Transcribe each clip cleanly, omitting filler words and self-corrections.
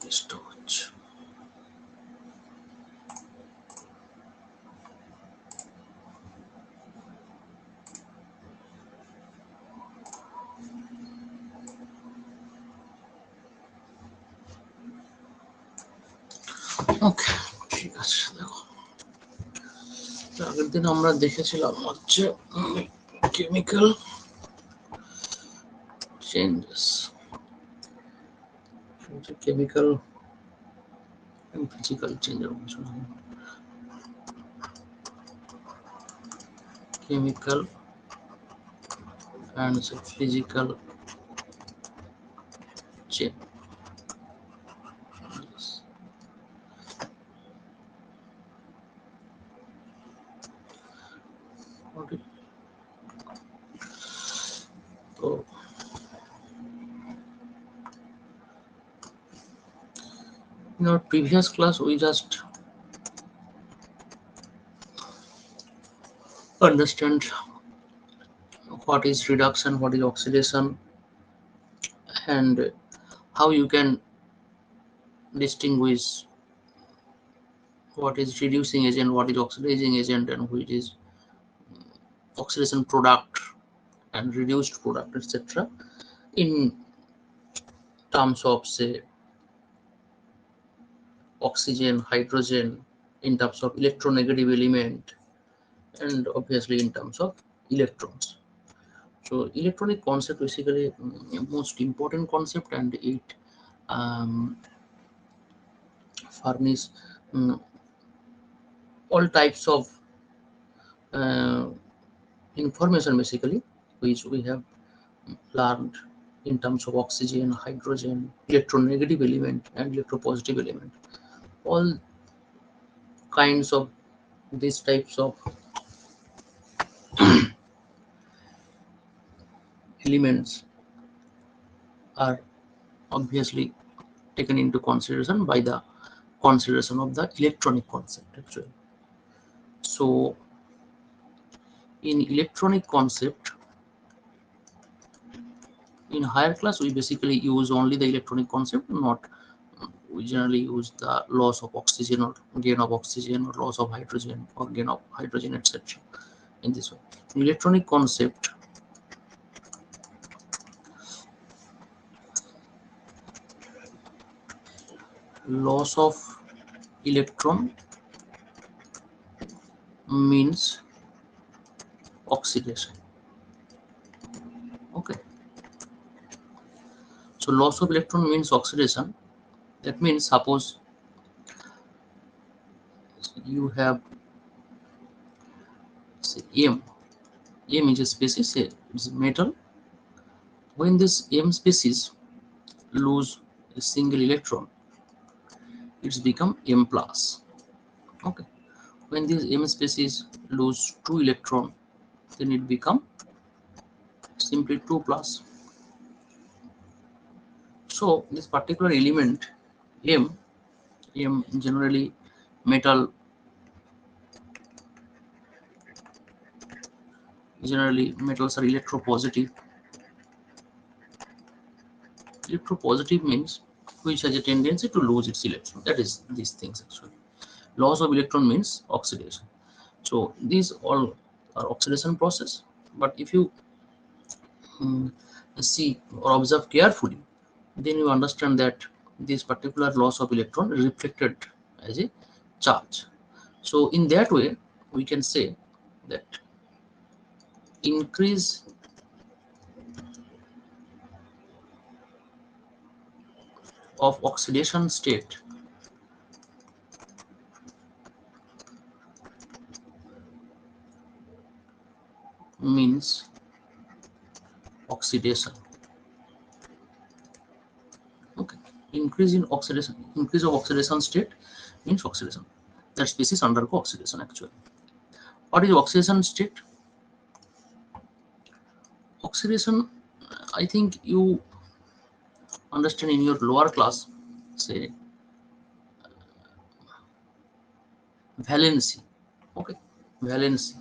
storage. ওকে, ঠিক আছে। দেখো, আগের দিন আমরা দেখেছিলাম হচ্ছে chemical changes, chemical and physical change of chemical and physical change. Yes. Okay. So in our previous class we just understand what is redox and what is oxidation, and how you can distinguish what is reducing agent, what is oxidizing agent, and which is oxidation product and reduced product, etc. in terms of, say, oxygen, hydrogen, in terms of electronegative element, and obviously in terms of electrons. So electronic concept basically most important concept, and it furnish all types of uh, information basically, which we have learned in terms of oxygen, hydrogen, electronegative element, and electropositive element. All kinds of these types of elements are obviously taken into consideration by the consideration of the electronic concept actually. So in electronic concept, in higher class we basically use only the electronic concept, not we generally use the loss of oxygen or gain of oxygen, or loss of hydrogen or gain of hydrogen, etc. in this way. In electronic concept, loss of electron means oxidation. Okay, so loss of electron means oxidation. That means, suppose you have, say, M is a species, say it's metal. When this M species lose a single electron, it's become M plus. Okay, when this M species lose 2 electron, then it become simply 2 plus. So this particular element M generally metals are electropositive. Electropositive means which has a tendency to lose its electron. That is these things actually. Loss of electron means oxidation. So these all are oxidation process. But if you see or observe carefully, then you understand that this particular loss of electron is reflected as a charge. So in that way, we can say that increase of oxidation state means oxidation. Okay, increase of oxidation state means oxidation. That species undergo oxidation actually. What is oxidation state? Oxidation, I think you understand in your lower class, say valency. Okay, valency.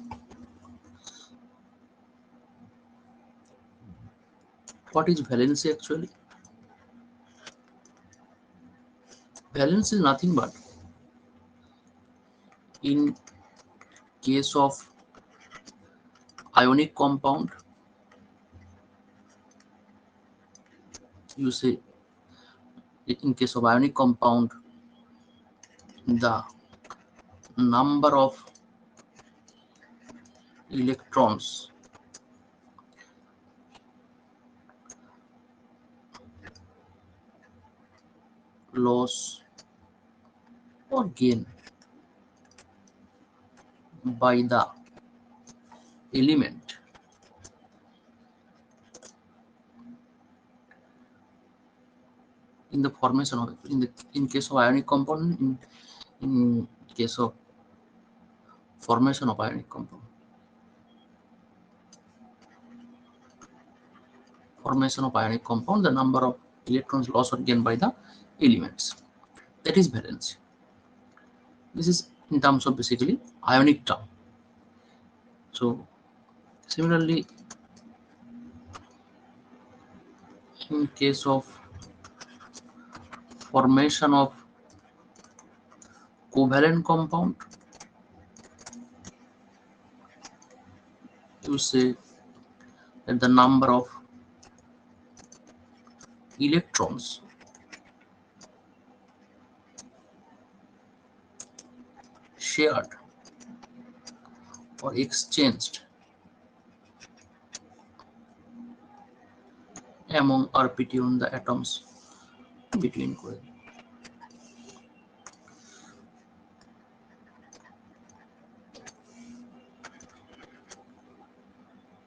What is valency actually? Valence is nothing but, in case of ionic compound, you say, in case of ionic compound, the number of electrons loss or gain by the element in the formation of, in case of ionic compound, in case of formation of ionic compound, the number of electrons lost or gained by the elements, that is valency. This is in terms of basically ionic term. So similarly, in case of formation of covalent compound, you say that the number of electrons shared or exchanged among RPT on the atoms between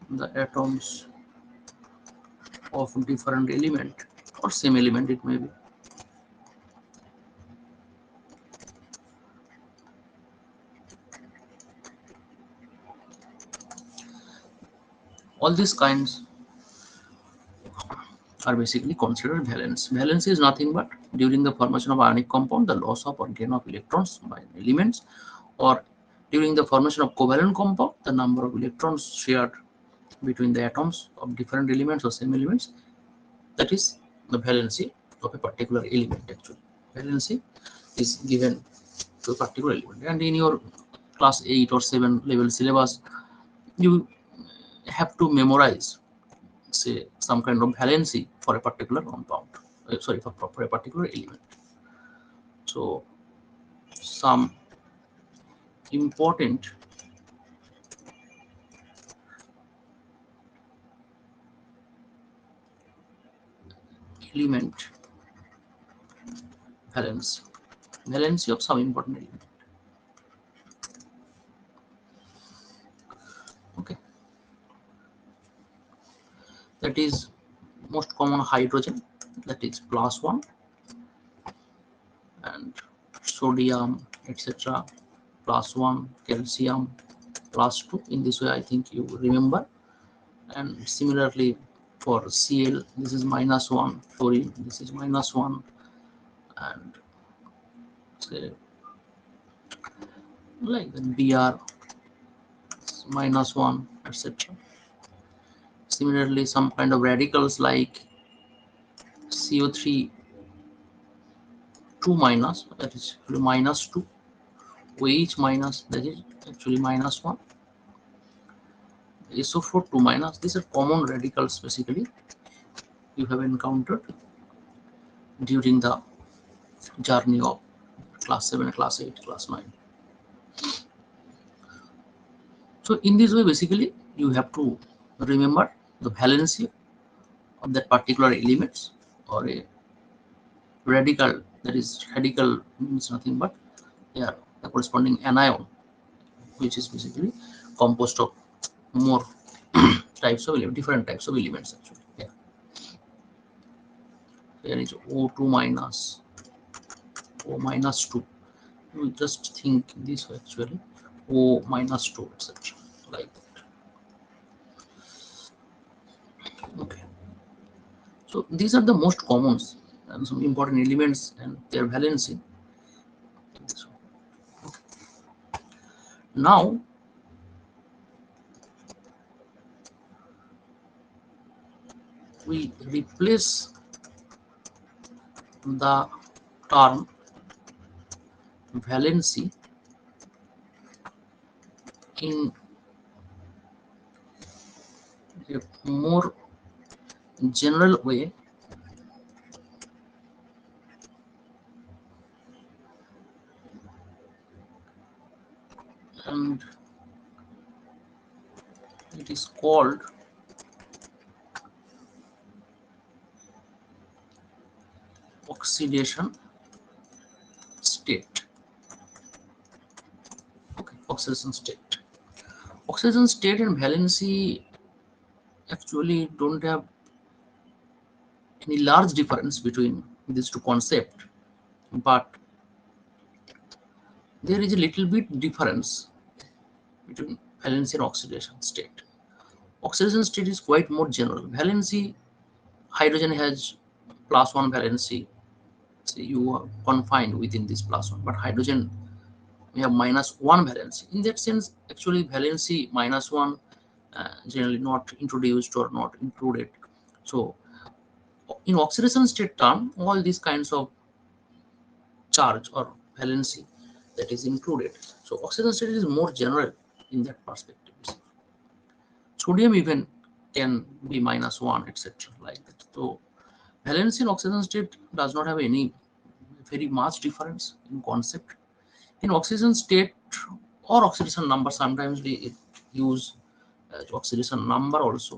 the atoms of different element or same element, it may be. All these kinds are basically considered valence. Valence is nothing but during the formation of ionic compound, the loss of or gain of electrons by elements, or during the formation of covalent compound, the number of electrons shared between the atoms of different elements or same elements. That is the valency of a particular element. Actually, valency is given to a particular element, and in your class 8 or 7 level syllabus, you have to memorize, say, some kind of valency for a particular compound, for a particular element. So some important element valency of some important element. Okay, that is most common hydrogen, that is +1, and sodium, etc., +1, calcium +2. In this way, I think you remember. And similarly for Cl, this is -1, fluorine, this is -1, and say like then Br -1, etc. Similarly, some kind of radicals like CO3 2-, that is actually -2, OH-, that is actually -1, SO4 2-. These are common radicals basically you have encountered during the journey of class 7, class 8, class 9. So in this way, basically, you have to remember the valency of that particular elements, or a radical. That is, radical means nothing but, yeah, the corresponding anion, which is basically composed of more types of different types of elements actually. Yeah. There is O2-, O-2. You just think this way actually, O-2, etc. Like that. Okay. So these are the most common and some important elements and their valency. Okay. Now we replace the term valency in a more general way, and it is called oxidation state. Okay, oxidation state. Oxidation state and valency actually don't have any large difference between these two concepts, but there is a little bit difference between valency and oxidation state. Oxidation state is quite more general. Valency, hydrogen has +1 valency, so you are confined within this +1, but hydrogen we have -1 valency. In that sense, actually valency -1 generally not introduced or not included. So in oxidation state term, all these kinds of charge or valency that is included. So oxidation state is more general in that perspective. Sodium even can be -1, etc. like that. So valency and oxidation state does not have any very much difference in concept. In oxidation state or oxidation number, sometimes we use oxidation number also.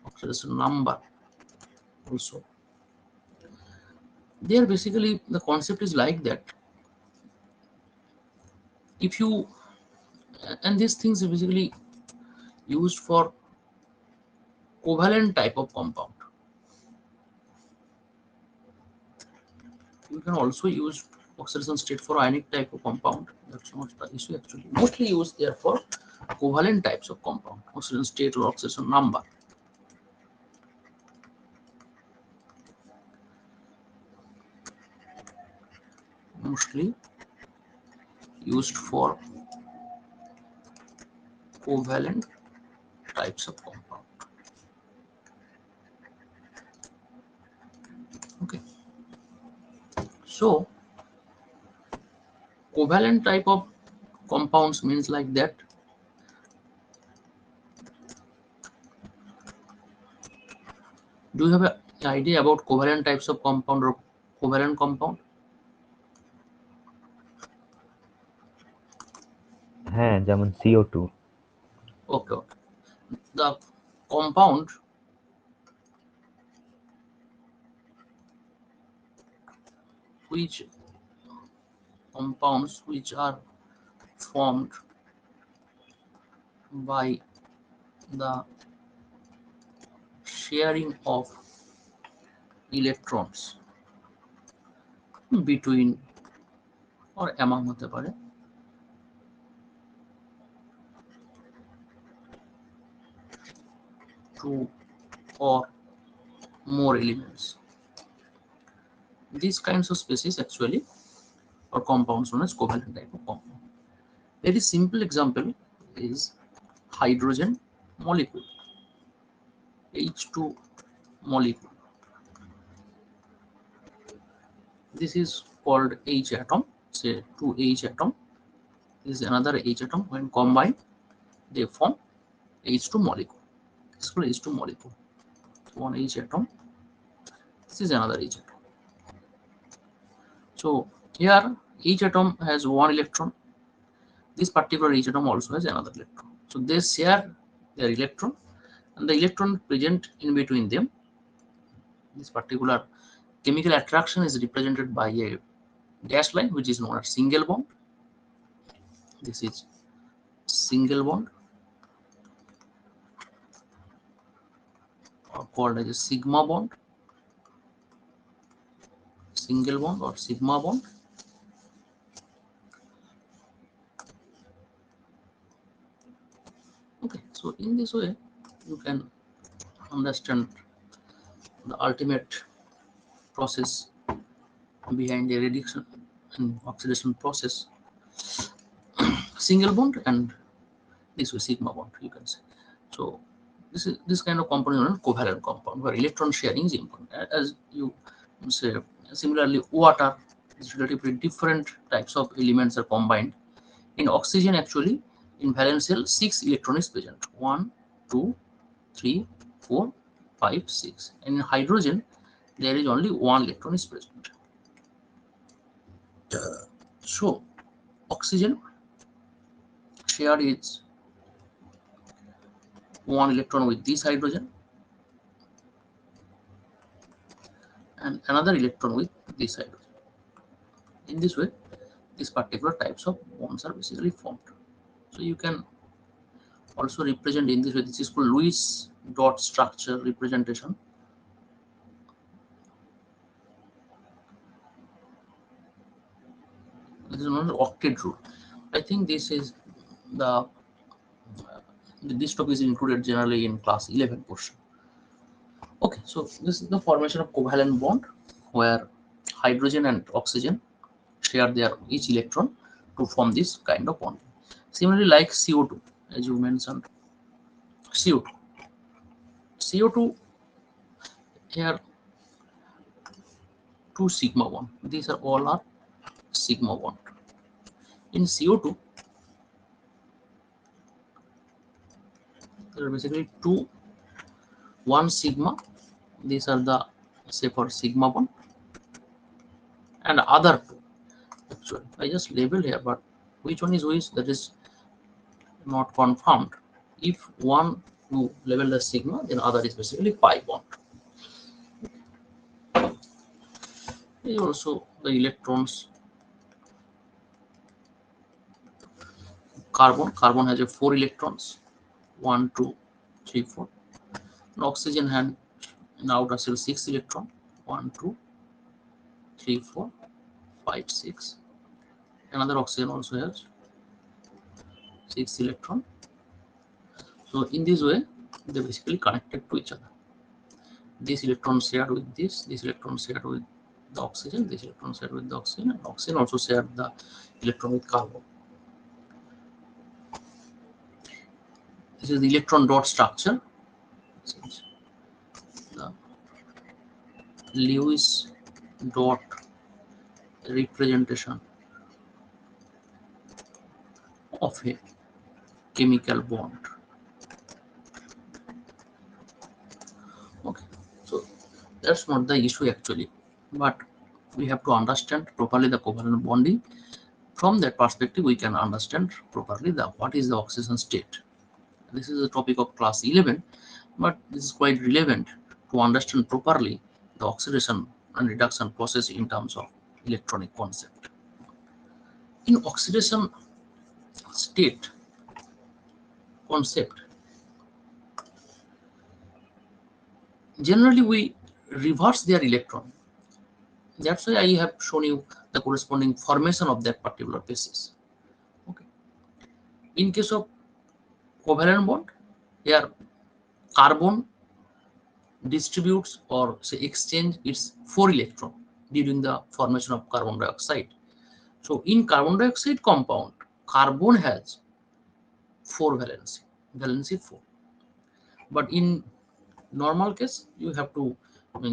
Oxidation number also. There basically the concept is like that. If you and these things are basically used for covalent type of compound. You can also use oxidation state for ionic type of compound. That's not the issue actually. Mostly used there for covalent types of compound, oxidation state or oxidation number. Mostly used for covalent types of compound. Okay. So covalent type of compounds means like that. Do you have an idea about covalent types of compound or covalent compound? হ্যাঁ, যেমন CO2। Okay, okay. The compound which compounds which are formed by the sharing of electrons between or among হতে পারে two or more elements. These kinds of species actually or compounds known as covalent type of compound. Very simple example is hydrogen molecule, H2 molecule. This is called H atom, say 2H atom. This is another H atom. When combined, they form H2 molecule. This is called H2 molecule. So one H atom. This is another H atom. So here each atom has one electron. This particular H atom also has another electron. So they share their electron, and the electron present in between them. This particular chemical attraction is represented by a dash line, which is known as single bond. This is single bond, or called as a sigma bond, single bond or sigma bond. Okay, so in this way you can understand the ultimate process behind the reduction and oxidation process. Single bond and this way sigma bond, you can say. So this kind of compound is covalent compound where electron sharing is important. As you say, similarly water These relatively different types of elements are combined. In oxygen, actually, in valence shell, 6 electron is present. 1, 2, 3, 4, 5, 6. And in hydrogen, there is only 1 electron is present. So, oxygen share its 1 electron with this hydrogen and another electron with this hydrogen. In this way, these particular types of bonds are basically formed. So you can also represent in this way. This is called Lewis dot structure representation. This is known as octet rule. I think this is this topic is included generally in class 11 portion. Okay, so this is the formation of covalent bond where hydrogen and oxygen share their each electron to form this kind of bond. Similarly, like CO2, as you mentioned, CO2. CO2 here 2 sigma bond. These are all are sigma bond. In CO2, there are basically 1 sigma. These are the say for sigma bond and other 2. Actually, I just labeled here, but which one is which, that is not confirmed. If one you label as sigma, then other is basically pi bond. Here also the electrons. Carbon has a 4 electrons, 1, 2, 3, 4. And oxygen has in outer shell 6 electron, 1, 2, 3, 4, 5, 6. Another oxygen also has 6 electron. So in this way, they basically connected to each other. This electron shared with this electron shared with the oxygen, this electron shared with the oxygen, and oxygen also shared the electron with carbon. This is the electron dot structure. The Lewis dot representation of a chemical bond. Okay, so that's not the issue actually, but we have to understand properly the covalent bonding. From that perspective, we can understand properly what is the oxidation state. This is the topic of class 11, but this is quite relevant to understand properly the oxidation and reduction process in terms of electronic concept. In oxidation state concept, generally we reverse their electron. That's why I have shown you the corresponding formation of that particular basis. Okay. In case of covalent bond, here carbon distributes or say exchange its 4 electron during the formation of carbon dioxide. So in carbon dioxide compound, carbon has 4 valency 4. But in normal case, you have to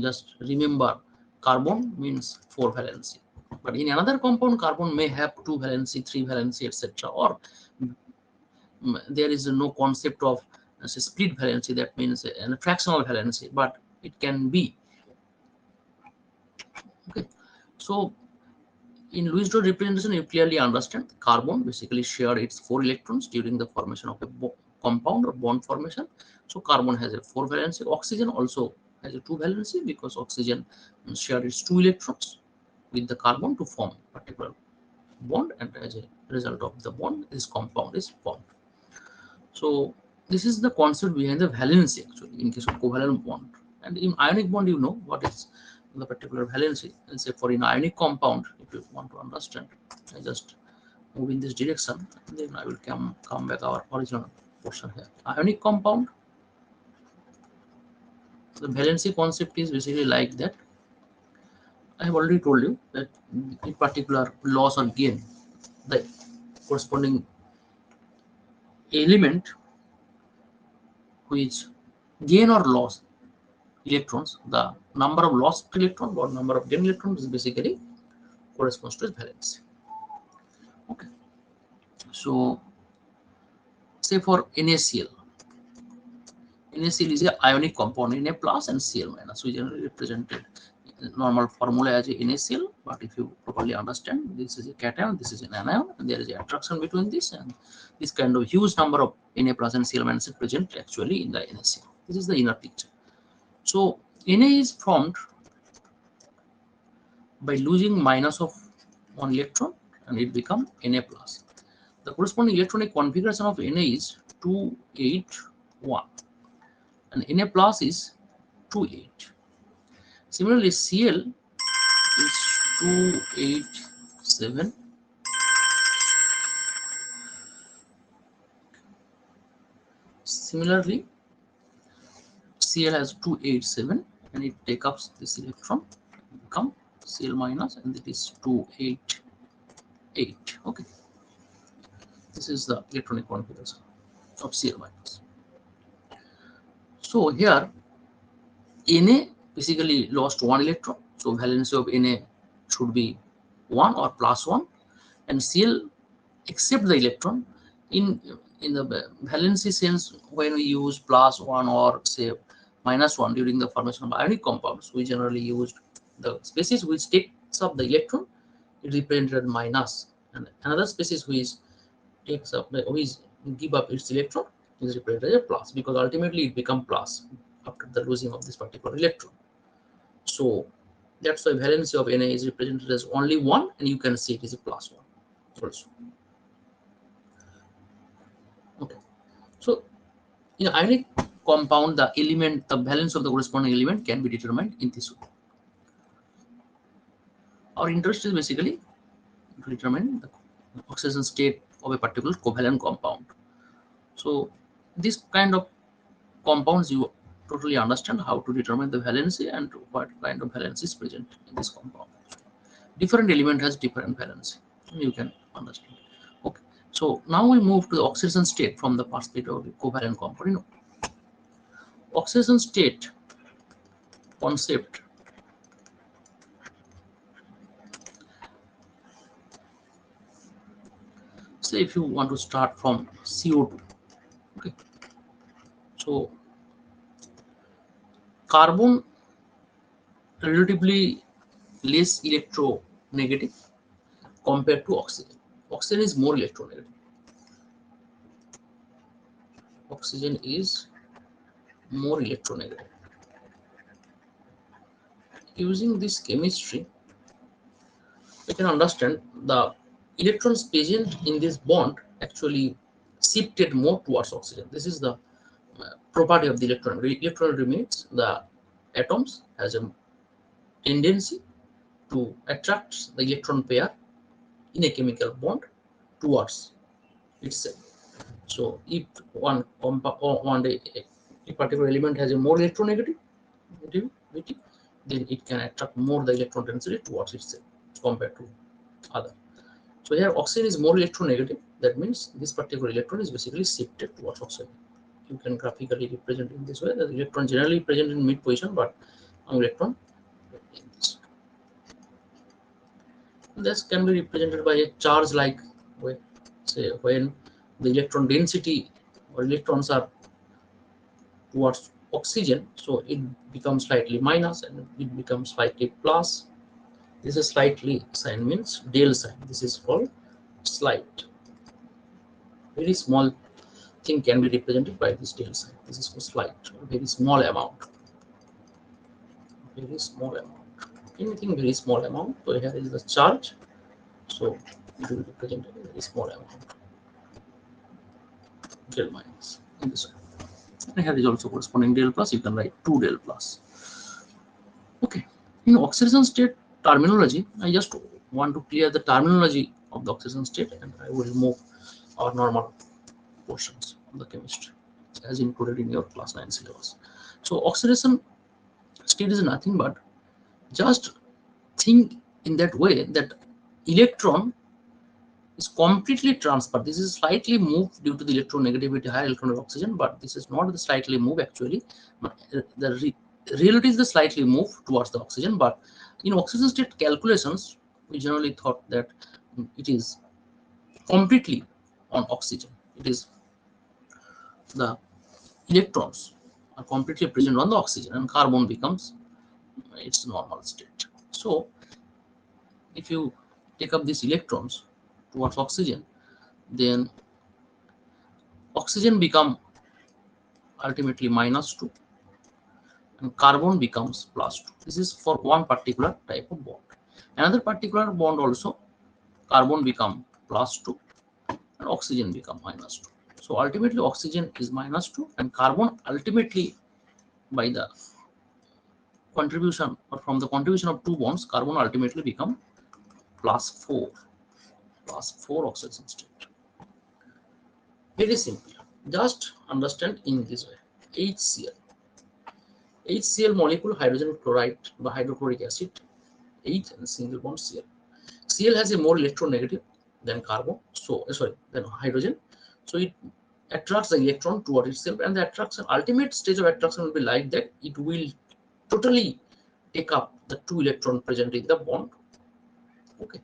just remember carbon means 4 valency. But in another compound, carbon may have 2 valency, 3 valency, etc. Or there is no concept of split valency, that means a fractional valency, but it can be. Okay, so in Lewis dot representation, you clearly understand carbon basically share its 4 electrons during the formation of a compound or bond formation. So carbon has a 4 valency. Oxygen also has a 2 valency because oxygen shares its 2 electrons with the carbon to form a particular bond, and as a result of the bond, this compound is formed. So this is the concept behind the valency actually in case of covalent bond. And in ionic bond, you know what is the particular valency. And say for an ionic compound, if you want to understand, I just move in this direction, and then I will come back our original portion here. Ionic compound, the valency concept is basically like that. I have already told you that in particular loss or gain, the corresponding element which gain or loss electrons, the number of lost electrons or number of gain electrons is basically corresponds to its valency. Okay, so say for NaCl. NaCl is a ionic compound, Na plus and Cl minus. We generally represented normal formula as a NaCl, but if you properly understand, this is a cation, this is an anion, and there is an attraction between this, and this kind of huge number of Na plus and Cl minus is present actually in the NaCl. This is the inner picture. So Na is formed by losing minus of one electron, and it becomes Na plus. The corresponding electronic configuration of Na is 281, and Na plus is 28. Similarly, Cl is 287. Similarly, Cl has 287, and it takes up this electron, become Cl minus, and it is 288. Okay, this is the electronic configuration of Cl minus. So here Na basically lost one electron, so valency of Na should be 1 or plus 1, and Cl accept the electron. In the valency sense, when we use plus 1 or say minus 1 during the formation of ionic compounds, we generally use the species which takes up the electron, it represented minus, and another species which takes up which give up its electron is represented as plus, because ultimately it becomes plus after the losing of this particular electron. So that's why valency of Na is represented as only 1, and you can see it is a plus 1 also. Okay, so in ionic compound, the valence of the corresponding element can be determined in this way. Our interest is basically to determine the oxidation state of a particular covalent compound. So this kind of compounds, you totally understand how to determine the valency and what kind of valency is present in this compound. Different element has different valency, you can understand. Okay, so now we move to the oxidation state from the perspective of the covalent compound. Oxidation state concept say if you want to start from CO2. Okay, so carbon relatively less electronegative compared to oxygen. Oxygen is more electronegative. Oxygen is more electronegative. Using this chemistry, we can understand the electrons present in this bond actually shifted more towards oxygen. This is the property of the electron. Electron remains, the atoms has a tendency to attract the electron pair in a chemical bond towards itself. So if one a particular element has a more electronegativity, then it can attract more the electron density towards itself compared to other. So here oxygen is more electronegative. That means this particular electron is basically shifted towards oxygen. You can graphically represent in this way. The electron generally present in mid position, but an electron in this. This can be represented by a charge like way, say when the electron density or electrons are towards oxygen, so it becomes slightly minus and it becomes slightly plus. This is slightly sign means del sign. This is called slight. Very small thing can be represented by this del sign. This is called slight, very small amount. Very small amount. Anything very small amount. So here is the charge. So it will represent a very small amount. Del minus in this way. And here is also corresponding del plus. You can write 2 del plus. Okay. In oxidation state terminology, I just want to clear the terminology of the oxidation state, and I will remove our normal portions of the chemistry as included in your class 9 syllabus. So oxidation state is nothing but just think in that way that electron is completely transferred. This is slightly moved due to the electronegativity, higher electron of oxygen, but this is not the slightly move actually. The reality is the slightly move towards the oxygen, but in oxygen state calculations, we generally thought that it is completely on oxygen. It is the electrons are completely present on the oxygen and carbon becomes its normal state. So if you take up these electrons towards oxygen, then oxygen become ultimately -2 and carbon becomes +2. This is for one particular type of bond. Another particular bond also, carbon become +2 and oxygen become -2. So ultimately oxygen is -2 and carbon ultimately by the contribution or from the contribution of two bonds, carbon ultimately become +4, +4 oxidation state. Very simple. Just understand in this way. HCl. HCl molecule, hydrogen chloride by hydrochloric acid, H and single bond Cl. Cl has a more electronegative than carbon, so than hydrogen. So it attracts the electron toward itself, and the attraction, ultimate stage of attraction will be like that. It will totally take up the two electron present in the bond. Okay.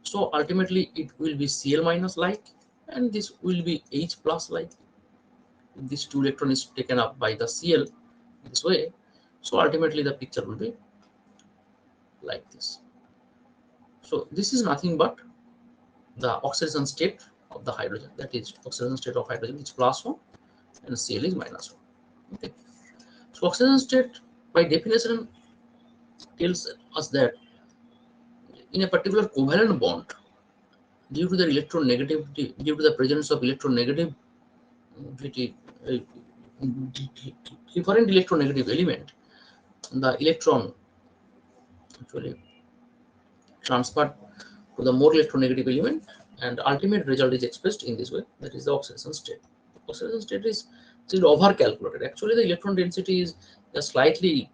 So ultimately it will be Cl minus like, and this will be H plus like. This two electron is taken up by the Cl this way. So ultimately the picture will be like this. So this is nothing but the oxidation state of the hydrogen. That is oxidation state of hydrogen is +1 and Cl is -1. Okay. So oxidation state by definition tells us that in a particular covalent bond, due to the electronegativity, due to the presence of electronegativity, uh, different electronegative element, the electron actually transferred to the more electronegative element, and ultimate result is expressed in this way. That is the oxidation state. Oxidation state is still over calculated. Actually, the electron density is just slightly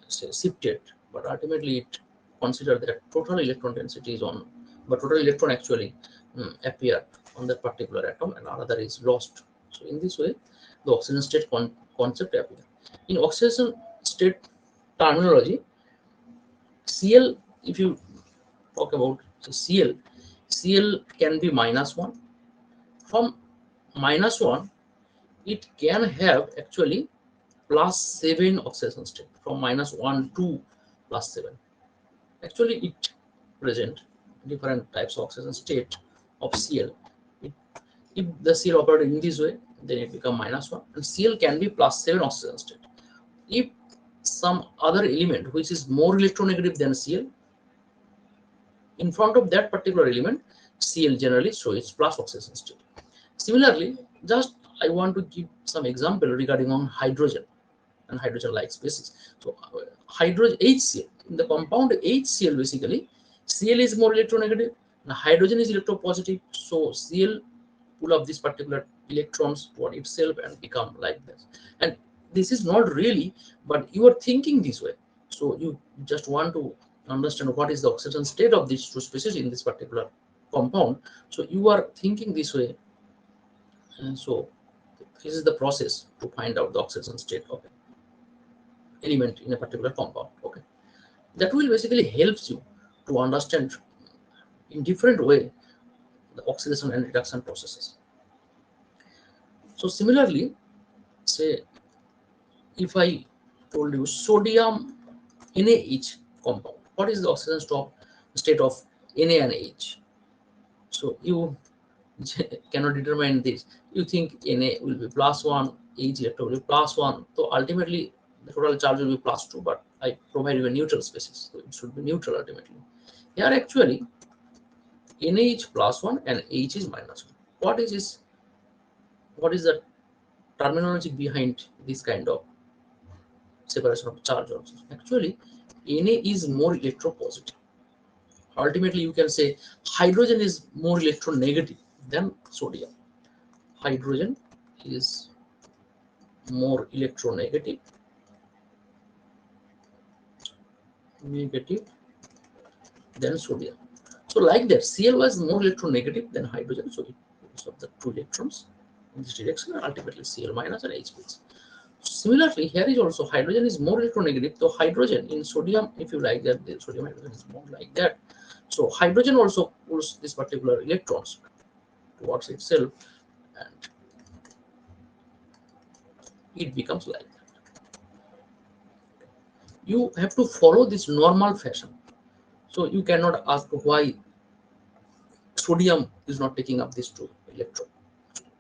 shifted, but ultimately it considered that total electron density is on, but total electron actually appear on that particular atom and another is lost. So in this way, the oxidation state concept appear. In oxidation state terminology, Cl, if you talk about Cl, Cl can be -1. From -1, it can have actually +7 oxidation state from -1 to +7. Actually, it present different types of oxidation state of Cl. It, if the Cl operated in this way, then it become -1, and Cl can be +7 oxidation state. If some other element which is more electronegative than Cl, in front of that particular element, Cl generally shows plus oxidation state. Similarly, just I want to give some example regarding on hydrogen and hydrogen-like species. So hydrogen HCl, in the compound HCl, basically Cl is more electronegative and hydrogen is electropositive. So Cl pull up these particular electrons toward itself and become like this. And this is not really, but you are thinking this way. So you just want to understand what is the oxidation state of these two species in this particular compound. So you are thinking this way. And so this is the process to find out the oxidation state of an element in a particular compound. Okay, that will basically helps you to understand in different way the oxidation and reduction processes. So similarly, say if I told you sodium NaH compound, what is the oxidation state of Na and H? So you cannot determine this. You think Na will be +1, H electron will be +1. So ultimately the total charge will be +2, but I provide you a neutral species. So it should be neutral ultimately. Here actually NaH +1 and H is -1. What is this? What is the terminology behind this kind of separation of charge also? Actually, Na is more electropositive. Ultimately, you can say hydrogen is more electronegative than sodium. Hydrogen is more electronegative than sodium. So like that, Cl was more electronegative than hydrogen, so it picks up the two electrons in this direction, and ultimately Cl minus and H plus. Similarly, here is also hydrogen is more electronegative. So hydrogen in sodium, if you like that, the sodium hydrogen is more like that. So hydrogen also pulls this particular electrons towards itself, and it becomes like that. You have to follow this normal fashion. So you cannot ask why sodium is not taking up this two electron,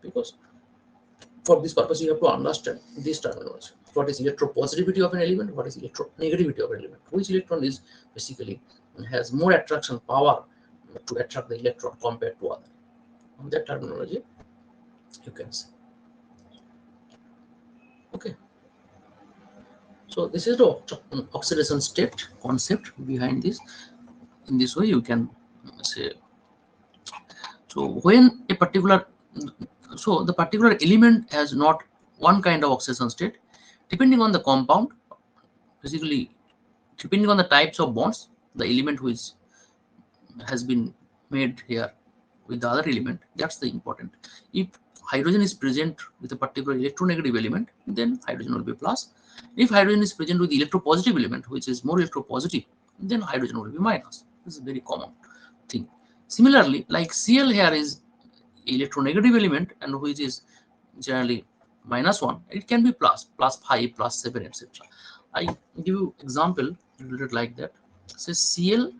because for this purpose you have to understand this terminology. What is electropositivity of an element? What is electronegativity of an element? Which electron is basically has more attraction power to attract the electron compared to other? On that terminology, you can say. Okay. So this is the oxidation state concept behind this. In this way, you can say. So when a particular, so the particular element has not one kind of oxidation state, depending on the compound, basically depending on the types of bonds, the element which has been made here with the other element, that's the important. If hydrogen is present with a particular electronegative element, then hydrogen will be plus. If hydrogen is present with the electropositive element, which is more electropositive, then hydrogen will be minus. This is a very common thing. Similarly, like Cl here is electronegative element and which is generally -1, it can be plus, +5, +7, etc. I give you example related like that. Say ClO4,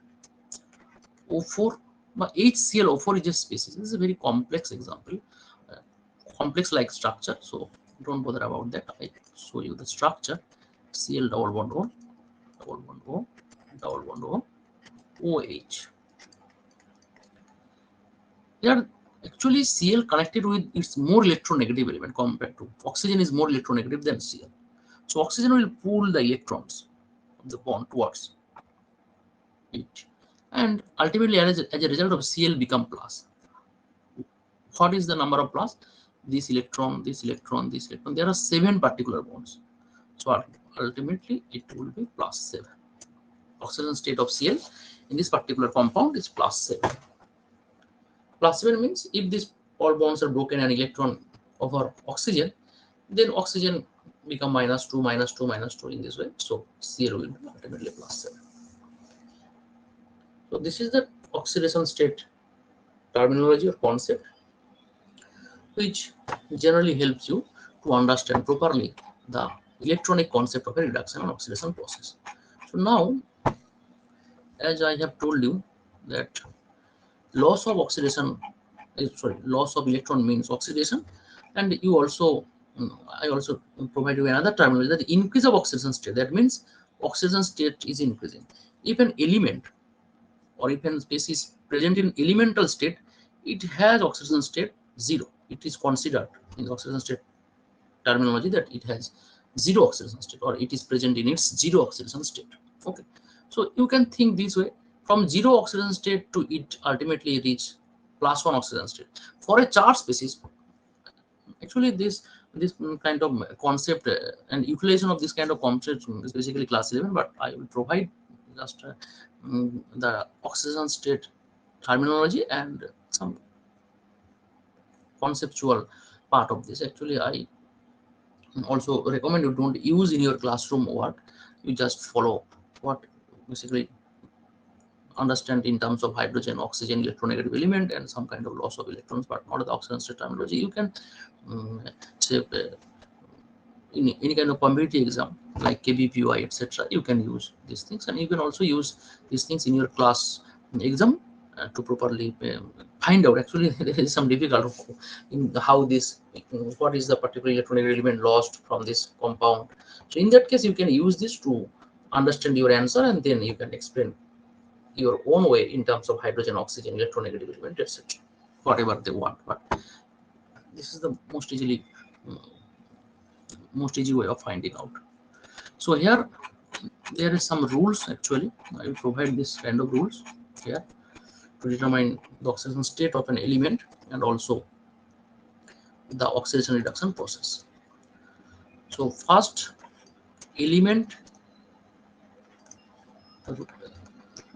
but HClO4 is a species. This is a very complex example, uh, complex like structure. So don't bother about that. I show you the structure. Cl double bond O, double bond O, double bond O, OH. Here actually Cl connected with its more electronegative element compared to oxygen is more electronegative than Cl. So oxygen will pull the electrons of the bond towards it, and ultimately as a result of Cl become plus. What is the number of plus? This electron, this electron, this electron. There are 7 particular bonds. So ultimately it will be +7. Oxidation state of Cl in this particular compound is +7. +7 means if these all bonds are broken and electron over oxygen, then oxygen become -2, -2, -2 in this way. So Cl will be ultimately +7. So this is the oxidation state terminology or concept, which generally helps you to understand properly the electronic concept of a reduction and oxidation process. So now, as I have told you that loss of oxidation, loss of electron means oxidation, and you also, I also provide you another terminology that the increase of oxidation state. That means oxidation state is increasing. If an element or if a species present in elemental state, it has oxidation state 0. It is considered in the oxidation state terminology that it has 0 oxidation state, or it is present in its 0 oxidation state. Okay, so you can think this way: from 0 oxidation state to it ultimately reach +1 oxidation state. For a charged species, actually this kind of concept and utilization of this kind of concept is basically class 11, but I will provide just the oxidation state terminology and some conceptual part of this. Actually, I also recommend you don't use in your classroom work. You just follow what basically understand in terms of hydrogen, oxygen, electronegative element, and some kind of loss of electrons, but not the oxidation state terminology. You can say in any kind of competitive exam like KBPY, etc. You can use these things, and you can also use these things in your class exam to properly find out. Actually, there is some difficult in how this, what is the particular electronic element lost from this compound. So in that case, you can use this to understand your answer, and then you can explain your own way in terms of hydrogen, oxygen, electronegative element, etc. Whatever they want, but this is the most easy way of finding out. So here there is some rules. Actually, I will provide this kind of rules here to determine the oxidation state of an element and also the oxidation reduction process. So first element,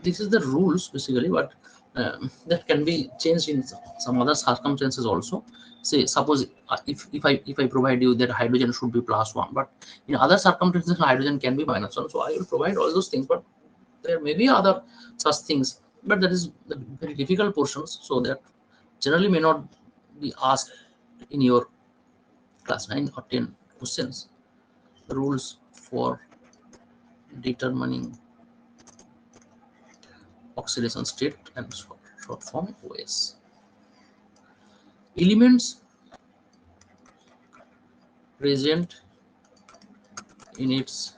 this is the rules basically, but that can be changed in some other circumstances also. Say suppose if I provide you that hydrogen should be +1, but in other circumstances hydrogen can be -1, so I will provide all those things, but there may be other such things, but that is the very difficult portions, so that generally may not be asked in your class 9 or 10 questions. Rules for determining oxidation state and short form OS. Elements present in its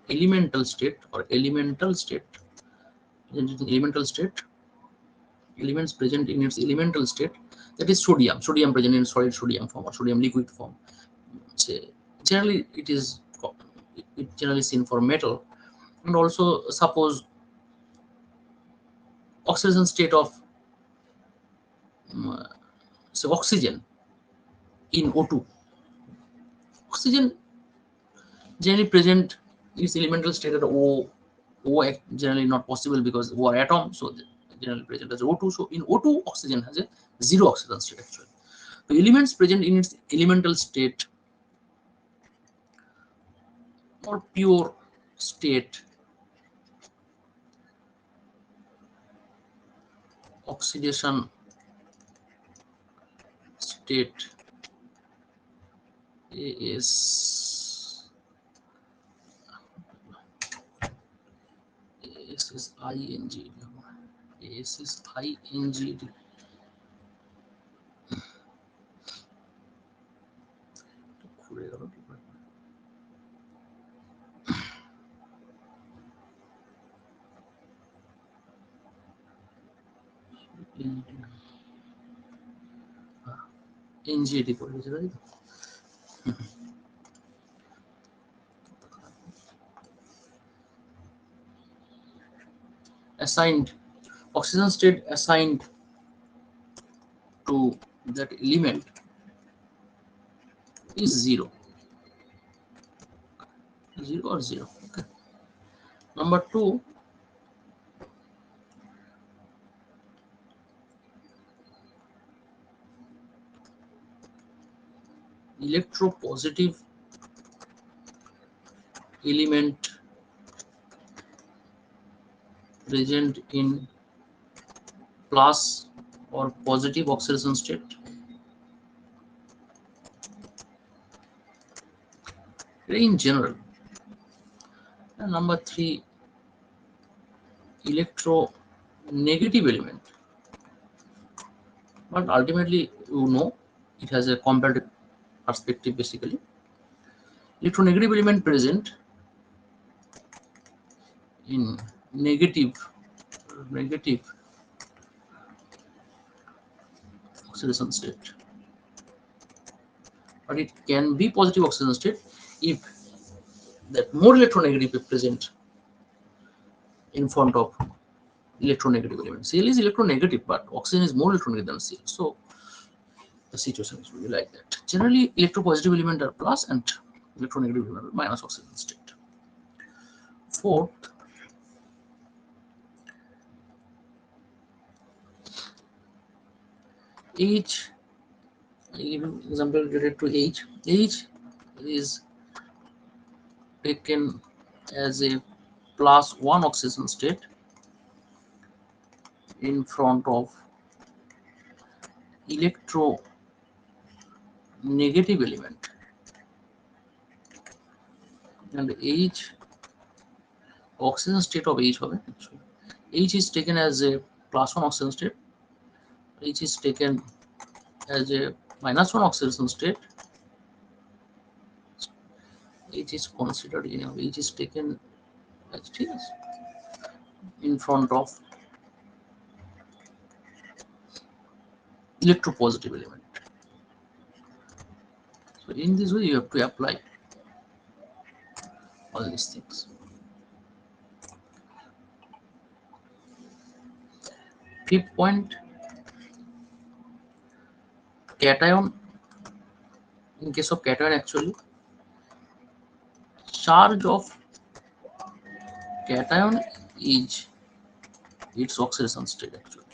elemental state or elemental state, elemental state, elements present in its elemental state, that is sodium present in solid sodium form or sodium liquid form. Say, generally it generally seen for metal. And also suppose oxidation state of um, say oxygen in O2. Oxygen generally present its elemental state at O generally not possible because O are atom, so generally present as O2. So in O2, oxygen has a zero oxidation state actually. The elements present in its elemental state or pure state oxidation state is S is ing S is ing NGT করে দিয়েছে তাই তো? Assigned oxygen state assigned to that element is 0 or 0. Okay. Number 2, electropositive element present in plus or positive oxidation state. In general. And number 3, electronegative element. But ultimately, it has a comparative perspective basically. Electronegative element present in negative oxidation state, but it can be positive oxidation state if that more electronegative is present in front of electronegative element. Cl is electronegative, but oxygen is more electronegative than Cl. So the situation is really like that. Generally, electropositive element are plus and electronegative element are minus oxidation state. Fourth, H, I give you example related to H. H is taken as a +1 oxidation state in front of electronegative element, and H oxidation state of H হবে actually. H is taken as a +1 oxidation state. H is taken as a -1 oxidation state. H is considered H is taken as in front of electropositive element. So in this way, you have to apply all these things. Fifth point, cation. In case of cation, actually, charge of cation is its oxidation state actually.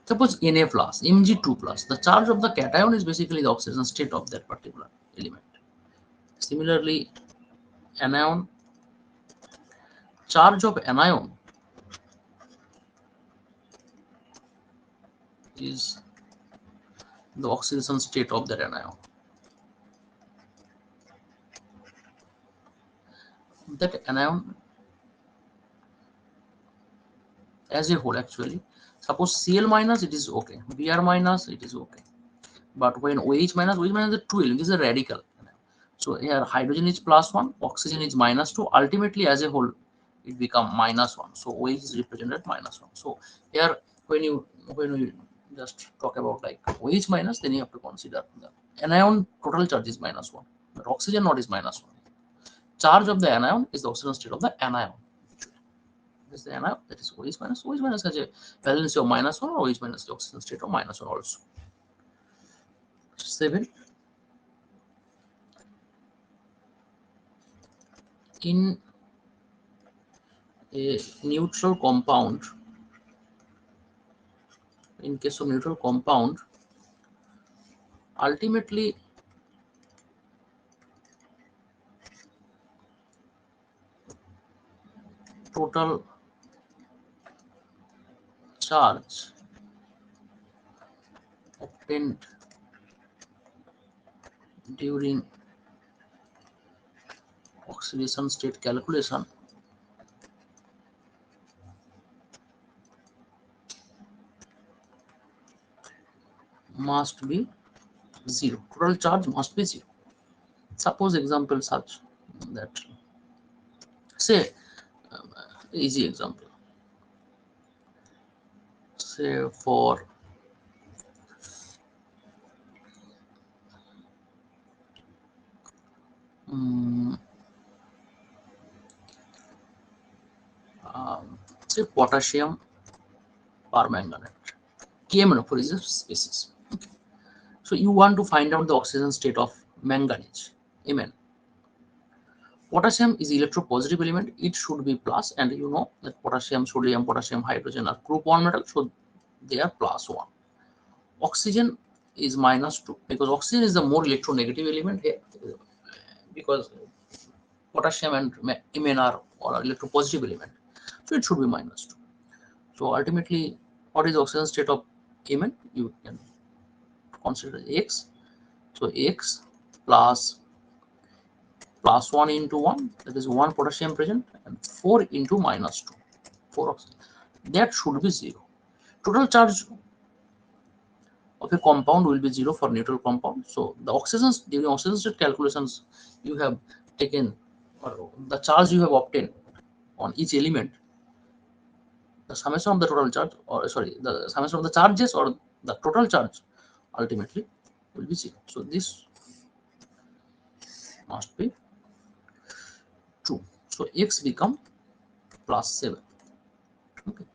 Suppose Na plus, Mg2 plus. The charge of the cation is basically the oxidation state of that particular element. Similarly, anion, charge of anion is the oxidation state of that anion. That anion as a whole, actually, suppose Cl minus, it is okay, Br minus, it is okay, but when OH minus, is 2, this is a radical. So here hydrogen is +1, oxygen is -2. Ultimately, as a whole, it become -1. So OH is represented -1. So here, when we just talk about like OH minus, then you have to consider the anion total charge is -1, but oxygen not is -1. Charge of the anion is the oxidation state of the anion. This is the anion, that is OH minus. OH minus has a valency of -1, or OH minus the oxidation state of -1 also. 7. In a neutral compound, in case of neutral compound, ultimately total charge obtained during oxidation state calculation must be 0. Total charge must be 0. Suppose example such that, say, easy example, say for say potassium permanganate, KMnO4 is a species. Okay. So you want to find out the oxidation state of manganese, Mn. Potassium is electropositive element, it should be plus, and you know that potassium, sodium, potassium, hydrogen are group 1 metal, so they are +1. Oxygen is -2, because oxygen is the more electronegative element here, because potassium and Mn are electropositive element, so it should be -2. So ultimately, what is the oxidation state of Mn? You can consider X. So X plus +1 into 1, that is 1 potassium present, and 4 into -2, 4 oxygen. That should be 0. Total charge of a compound will be 0 for neutral compound. So the oxidation, during oxidation state calculations, you have taken, or the charge you have obtained on each element, the summation of the total charge, or sorry, the summation of the charges or the total charge ultimately will be 0. So this must be true. So X become +7. Okay.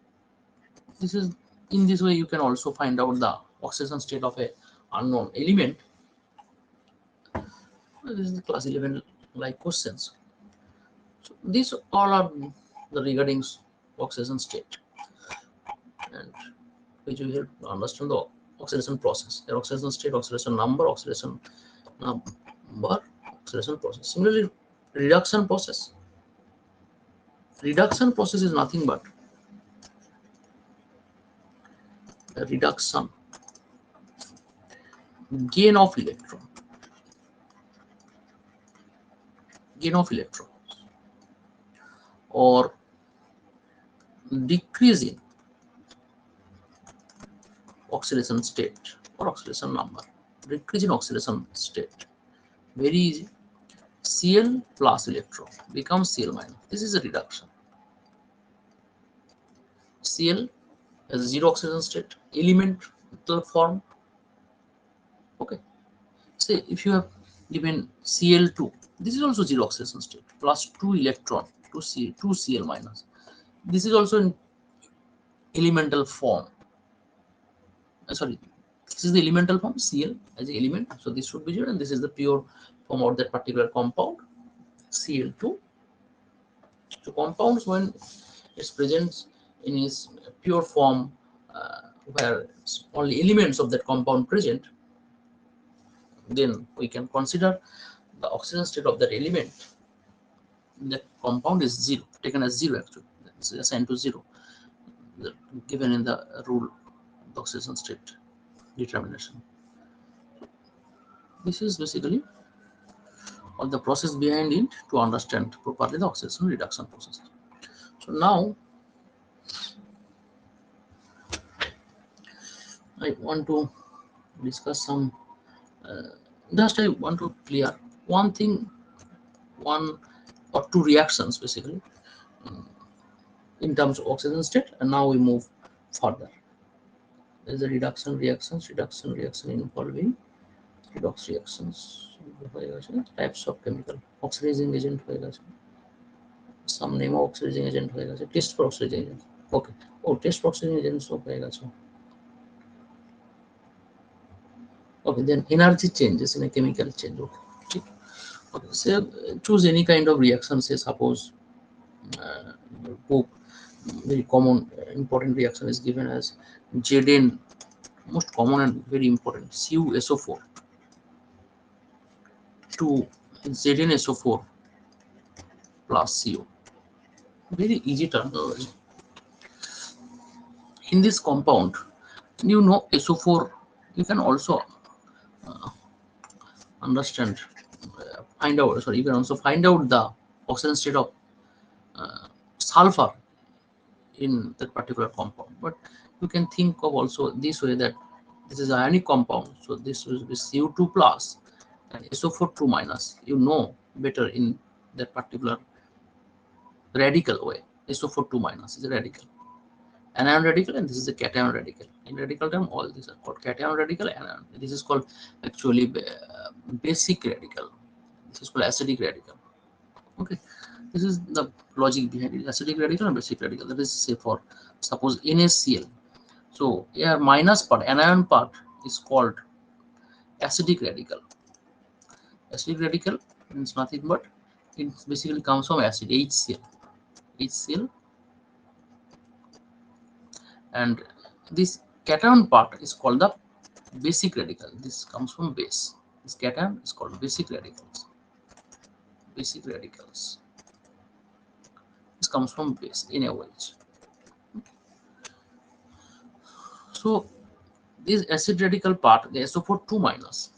This is, in this way you can also find out the oxidation state of a unknown element. This is the class 11 like questions. So these all are the regarding oxidation state, and which will help to understand the oxidation process. The oxidation state, oxidation number, oxidation process. Similarly, reduction process. Reduction process is nothing but a reduction, gain of electron, or decrease in oxidation state or oxidation number. Decrease in oxidation state. Very easy. Cl plus electron becomes Cl minus. This is a reduction. Cl has 0 oxidation state, elemental form. Okay. Say if you have given Cl2, this is also 0 oxidation state, plus 2 electron to Cl minus. This is also in elemental form. Sorry, this is the elemental form, Cl as an element. So this should be 0, and this is the pure form of that particular compound, Cl2. So compounds, when it's present in its pure form, where only elements of that compound present, then we can consider the oxidation state of that element. That compound is zero, taken as zero actually. It's assigned to zero, given in the rule of the oxidation state determination. This is basically all the process behind it to understand properly the oxidation reduction process. So now I want to discuss some. Just I want to clear one thing, one or two reactions basically in terms of oxidation state, and now we move further. There is a reduction reaction involving redox reactions, types of chemical oxidizing agent some name of oxidizing agent test for oxidizing agent. Okay, oh, test for oxidizing agent okay, then energy changes in a chemical change. Okay, okay. So choose any kind of reaction. Say suppose book very common important reaction is given as Zn, most common and very important, CuSO4 to ZnSO4 plus CO. Very easy terminology. In this compound, SO4, you can also understand, find out, sorry, you can also find out the oxidation state of sulfur in that particular compound. But you can think of also this way, that this is ionic compound, so this will be Cu2 plus and SO4 2 minus. You know better in that particular radical way. SO4 2 minus is a radical, anion radical, and this is a cation radical. In radical term, all these are called cation radical, anion. This is called actually basic radical. This is called acidic radical. Okay, this is the logic behind it. Acidic radical and basic radical. That is, say for suppose NaCl. So here minus part, anion part is called acidic radical. Acidic radical means nothing but it basically comes from acid HCl, and this cation part is called the basic radical. This comes from base. This cation is called basic radicals. Basic radicals. This comes from base in a wedge. So this acid radical part, the SO4 2 minus,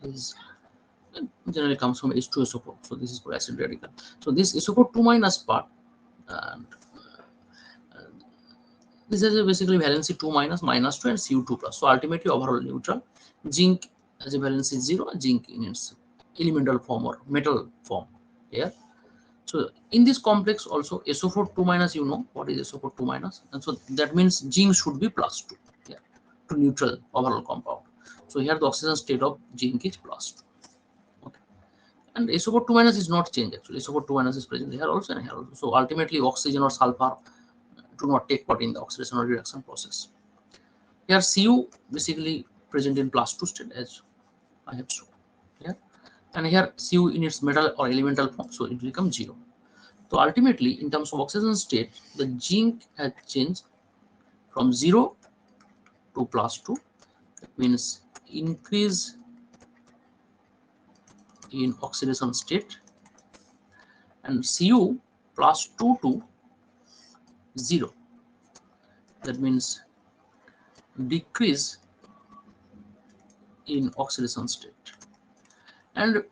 is generally comes from H2SO4. So this is for acid radical. So this SO4 2 minus part, and this is basically valency 2 minus, minus 2, and Cu2 plus. So ultimately overall neutral. Zinc as a valency 0, zinc in its elemental form or metal form here. So in this complex also SO4 2 minus, you know what is SO4 2 minus, and so that means zinc should be plus 2 here to neutral overall compound. So here the oxidation state of zinc is plus 2. Okay. And SO4 2 minus is not changed actually. SO4 2 minus is present here also and here also. So ultimately oxygen or sulfur do not take part in the oxidation or reduction process. Here Cu basically present in plus 2 state as I have shown here, and here Cu in its metal or elemental form, so it becomes 0. So ultimately in terms of oxidation state, the zinc has changed from 0 to plus 2. That means increase in oxidation state, and Cu plus 2 to 0. That means decrease in oxidation state. And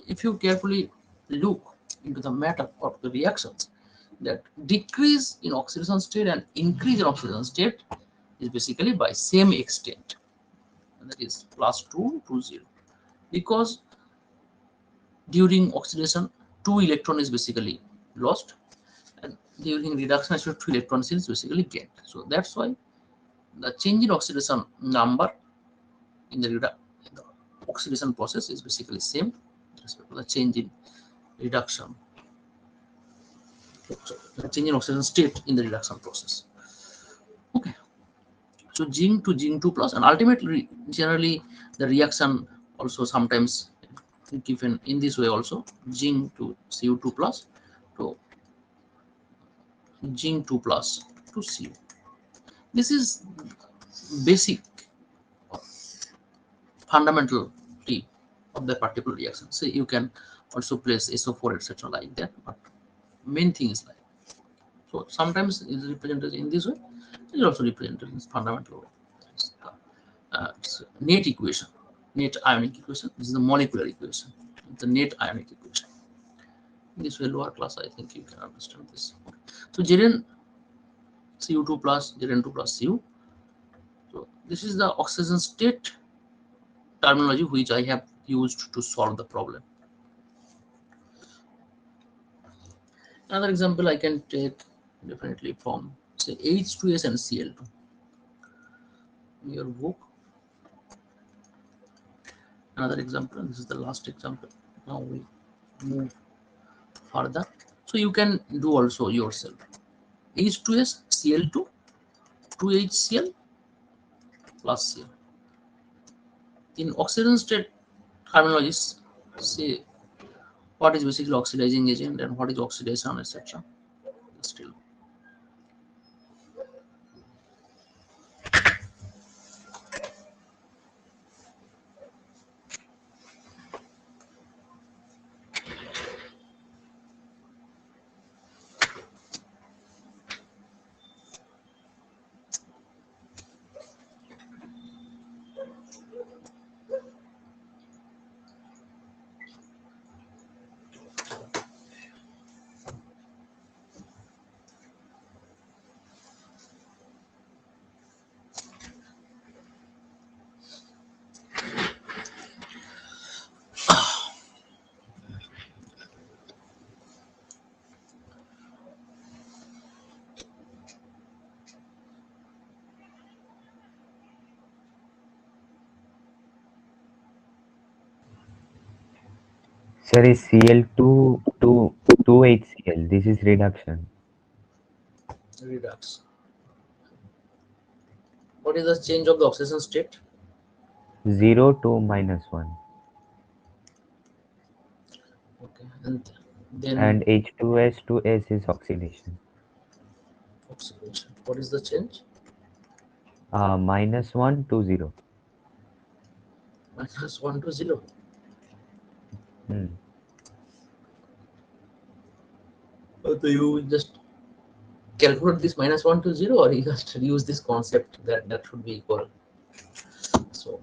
if you carefully look into the matter of the reactions, that decrease in oxidation state and increase in oxidation state is basically by same extent, and that is plus 2 to 0, because during oxidation 2 electron is basically lost, and during reduction actually 2 electrons is basically gained. So that's why the change in oxidation number in the oxidation process is basically same with respect to the change in reduction, the change in oxidation state in the reduction process. Okay, so zinc to zinc 2 plus, and ultimately generally the reaction also sometimes given in this way also, zinc to Cu2 plus to zinc 2 plus to Cu. This is basic fundamental T of the particular reaction. So you can also place SO4 etc. like that, but main thing is like, so sometimes it is represented in this way, it is also represented in this fundamental way. It's net equation, net ionic equation. This is the molecular equation, the net ionic equation. In this way, lower class, I think you can understand this. So Zn Cu2 plus Zn2 plus Cu. So this is the oxidation state terminology which I have used to solve the problem. Another example I can take definitely from say H2S and Cl2. Your book. Another example, and this is the last example. Now we move further. So you can do also yourself. H2S Cl2 2HCl plus Cl. In oxidation state terminologies, say what is basically oxidizing agent and what is oxidation, etc. Still. Sir, is Cl2 to 2HCl. This is reduction. Redox. What is the change of the oxidation state? 0 to -1. Okay, and then And H2S to S is oxidation. oxidation. What is the change? -1 to 0. -1 to 0. Hmm. So you just calculate this -1 to 0, or you just use this concept that that should be equal. So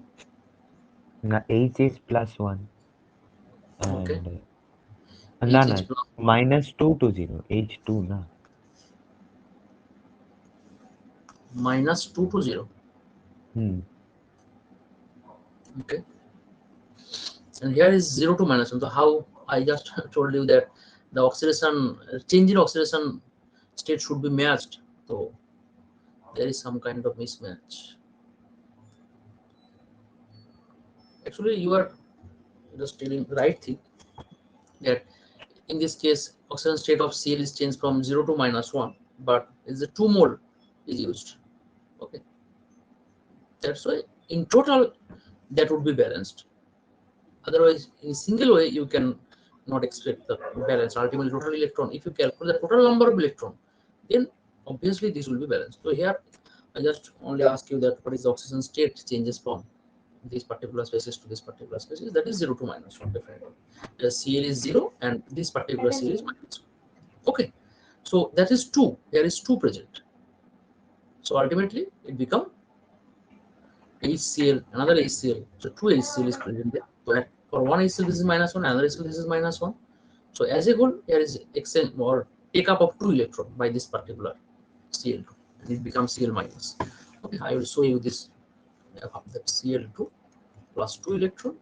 Now H is +1 okay, and no, H is no, plus -2 to 0. H2 na. -2 to 0. Hmm. Okay, and here is 0 to -1. So how I just told you that the oxidation change in oxidation state should be matched. So there is some kind of mismatch. Actually, you are just telling the right thing, that in this case oxidation state of Cl is changed from 0 to -1, but is a 2 mole is used. Okay, that's why in total that would be balanced. Otherwise, in single way you can not expect the balance. Ultimately, total electron, if you calculate the total number of electron, then obviously this will be balanced. So here I just only ask you that what is the oxidation state changes from this particular species to this particular species, that is 0 to -1 definitely. The Cl is 0 and this particular Cl is -1. Okay, so that is 2. There is 2 present. So ultimately it become HCl, another HCl. So 2 HCl is present there. So for one HCl this is -1, another HCl this is -1. So as a whole, there is exchange or take up of 2 electron by this particular Cl2, and it becomes Cl minus. Okay, I will show you this. That Cl2 plus 2 electron,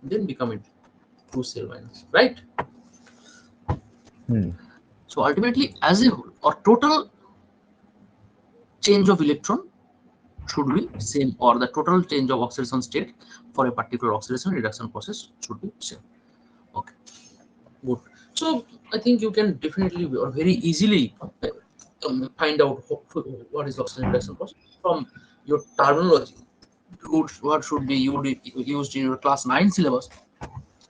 then become it 2 Cl minus, right? Hmm. So ultimately, as a whole, or total change of electron should be same, or the total change of oxidation state for a particular oxidation reduction process should be same. Okay, good. So I think you can definitely or very easily find out what is oxidation reduction process from your terminology. What should be used in your class 9 syllabus.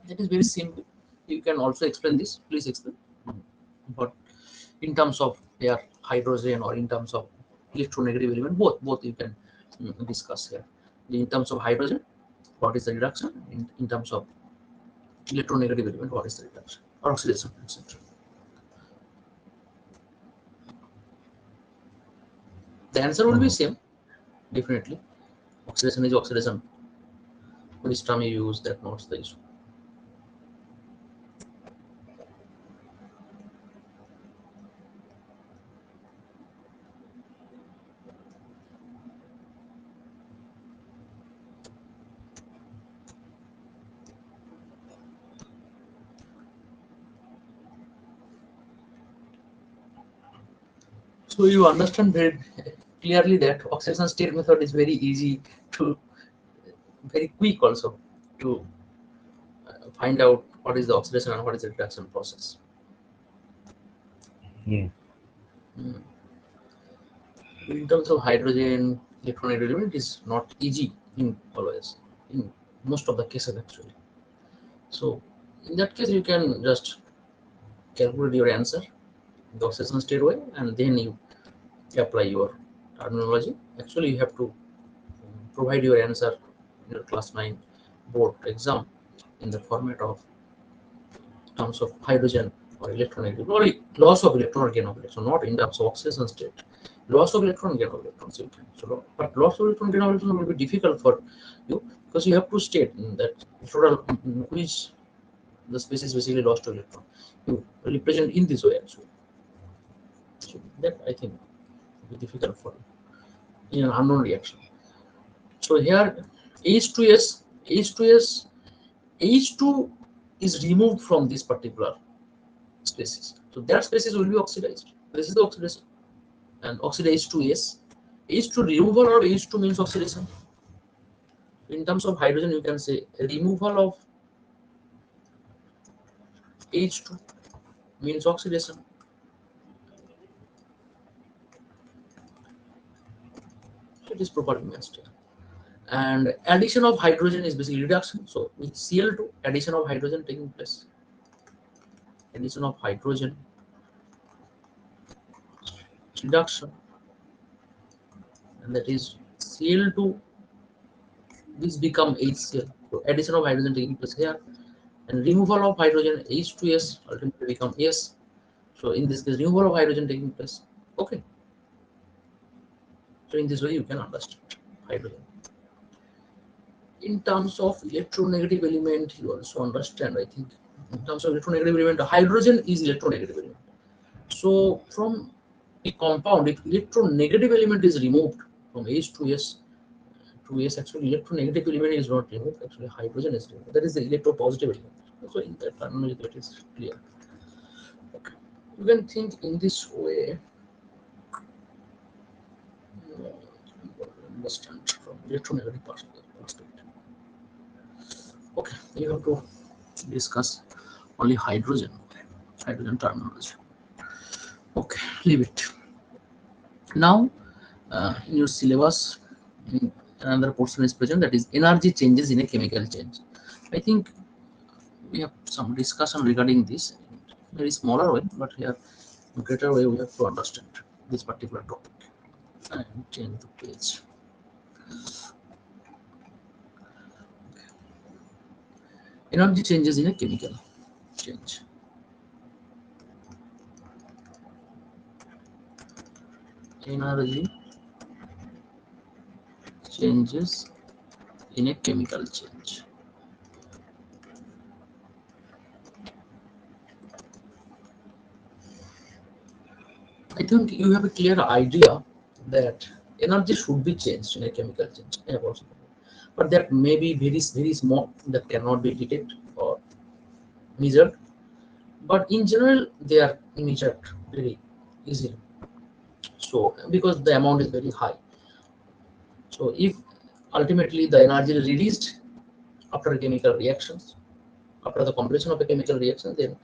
That is very simple. You can also explain this. Please explain. But in terms of their hydrogen or in terms of electronegative element, both you can discuss here. In terms of hydrogen, what is the reduction? In terms of electronegative element, what is the reduction or oxidation, etc. The answer will be same, definitely. Oxidation is oxidation. Which term you use, that not the issue. So you understand very clearly that oxidation state method is very easy to, very quick also to find out what is the oxidation and what is the reduction process. Yes. In terms of hydrogen electronegative element, it is not easy in always, in most of the cases actually. So in that case, you can just calculate your answer, the oxidation state way, and then you apply your terminology. Actually, you have to provide your answer in your class 9 board exam in the format of terms of hydrogen or electronegative, only loss of electron or gain of electron, not in terms of oxidation state. Loss of electron, gain of electrons you can. So, but loss of electron, gain of electron will be difficult for you because you have to state that total which the species basically lost to electron. You represent in this way actually. So that I think will be difficult for you in an unknown reaction. So here H2S, H2S, H2 is removed from this particular species. So that species will be oxidized. This is the oxidation. And oxidized to S. H2 removal or H2 means oxidation. In terms of hydrogen, you can say removal of H2 means oxidation. So it is properly matched here. And addition of hydrogen is basically reduction. So with Cl2, addition of hydrogen taking place. Addition of hydrogen, reduction, and that is Cl2. This become HCl. So addition of hydrogen taking place here, and removal of hydrogen H2S ultimately become S. So in this case, removal of hydrogen taking place. Okay. So in this way, you can understand hydrogen. In terms of electronegative element, you also understand, I think. In terms of electronegative element, hydrogen is electronegative element. So from a compound, if electronegative element is removed from H to S, actually electronegative element is not removed. Actually, hydrogen is removed. That is the electropositive element. So in that terminology, that is clear. Okay. You can think in this way. Understand from electronegative perspective. Okay, you have to discuss only hydrogen terminology. Okay, leave it. Now, in your syllabus, another portion is present, that is energy changes in a chemical change. I think we have some discussion regarding this, very smaller way, but here greater way we have to understand this particular topic. And change the page. Energy changes in a chemical change. Energy changes in a chemical change. I think you have a clear idea that energy should be changed in a chemical change, but that may be very small, that cannot be detected or measured. But in general, they are measured very easily. So because the amount is very high. So if ultimately the energy is released after chemical reactions, after the completion of a chemical reaction, then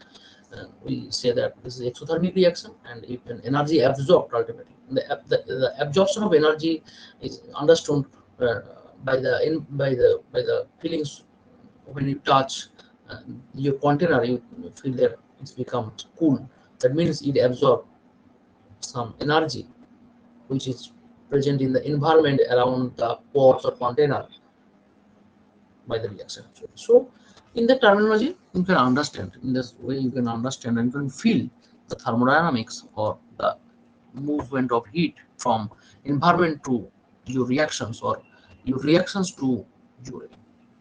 we say that this is exothermic reaction, and if an energy absorbed ultimately, the absorption of energy is understood by the feelings when you touch your container. You feel that it becomes cool. That means it absorbs some energy which is present in the environment around the pots or container by the reaction. So in the terminology, you can understand, in this way you can understand and you can feel the thermodynamics or the movement of heat from environment to your reactions, or your reactions to your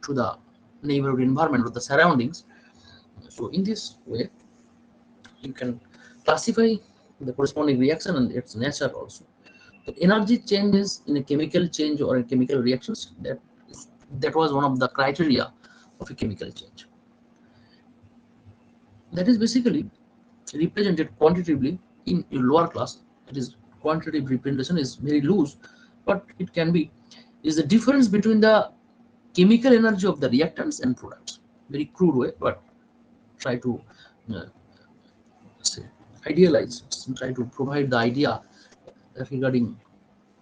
to the neighborhood environment or the surroundings. So in this way you can classify the corresponding reaction and its nature also. The energy changes in a chemical change or a chemical reactions, that was one of the criteria of a chemical change. That is basically represented quantitatively in a lower class. It is quantitative representation is very loose, but it can be is the difference between the chemical energy of the reactants and products. Very crude way, but try to uh, say idealize, try to provide the idea regarding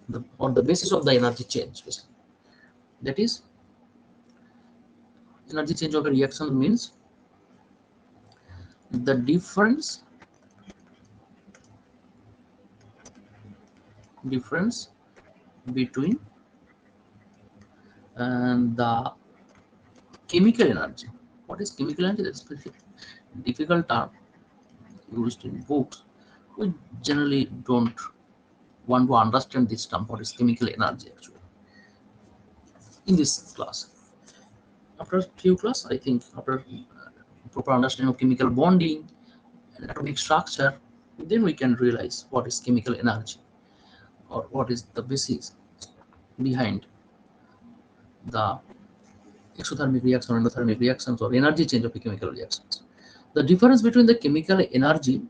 the on the basis of the energy change. Basically. That is, energy change of a reaction means the difference between and the chemical energy. What is chemical energy? That's a difficult term used in books. We generally don't want to understand this term. What is chemical energy actually? In this class, after few class, I think after proper understanding of chemical bonding and atomic structure, then we can realize what is chemical energy or what is the basis behind the exothermic reaction, endothermic reactions, or energy change of the chemical reactions. The difference between the chemical energy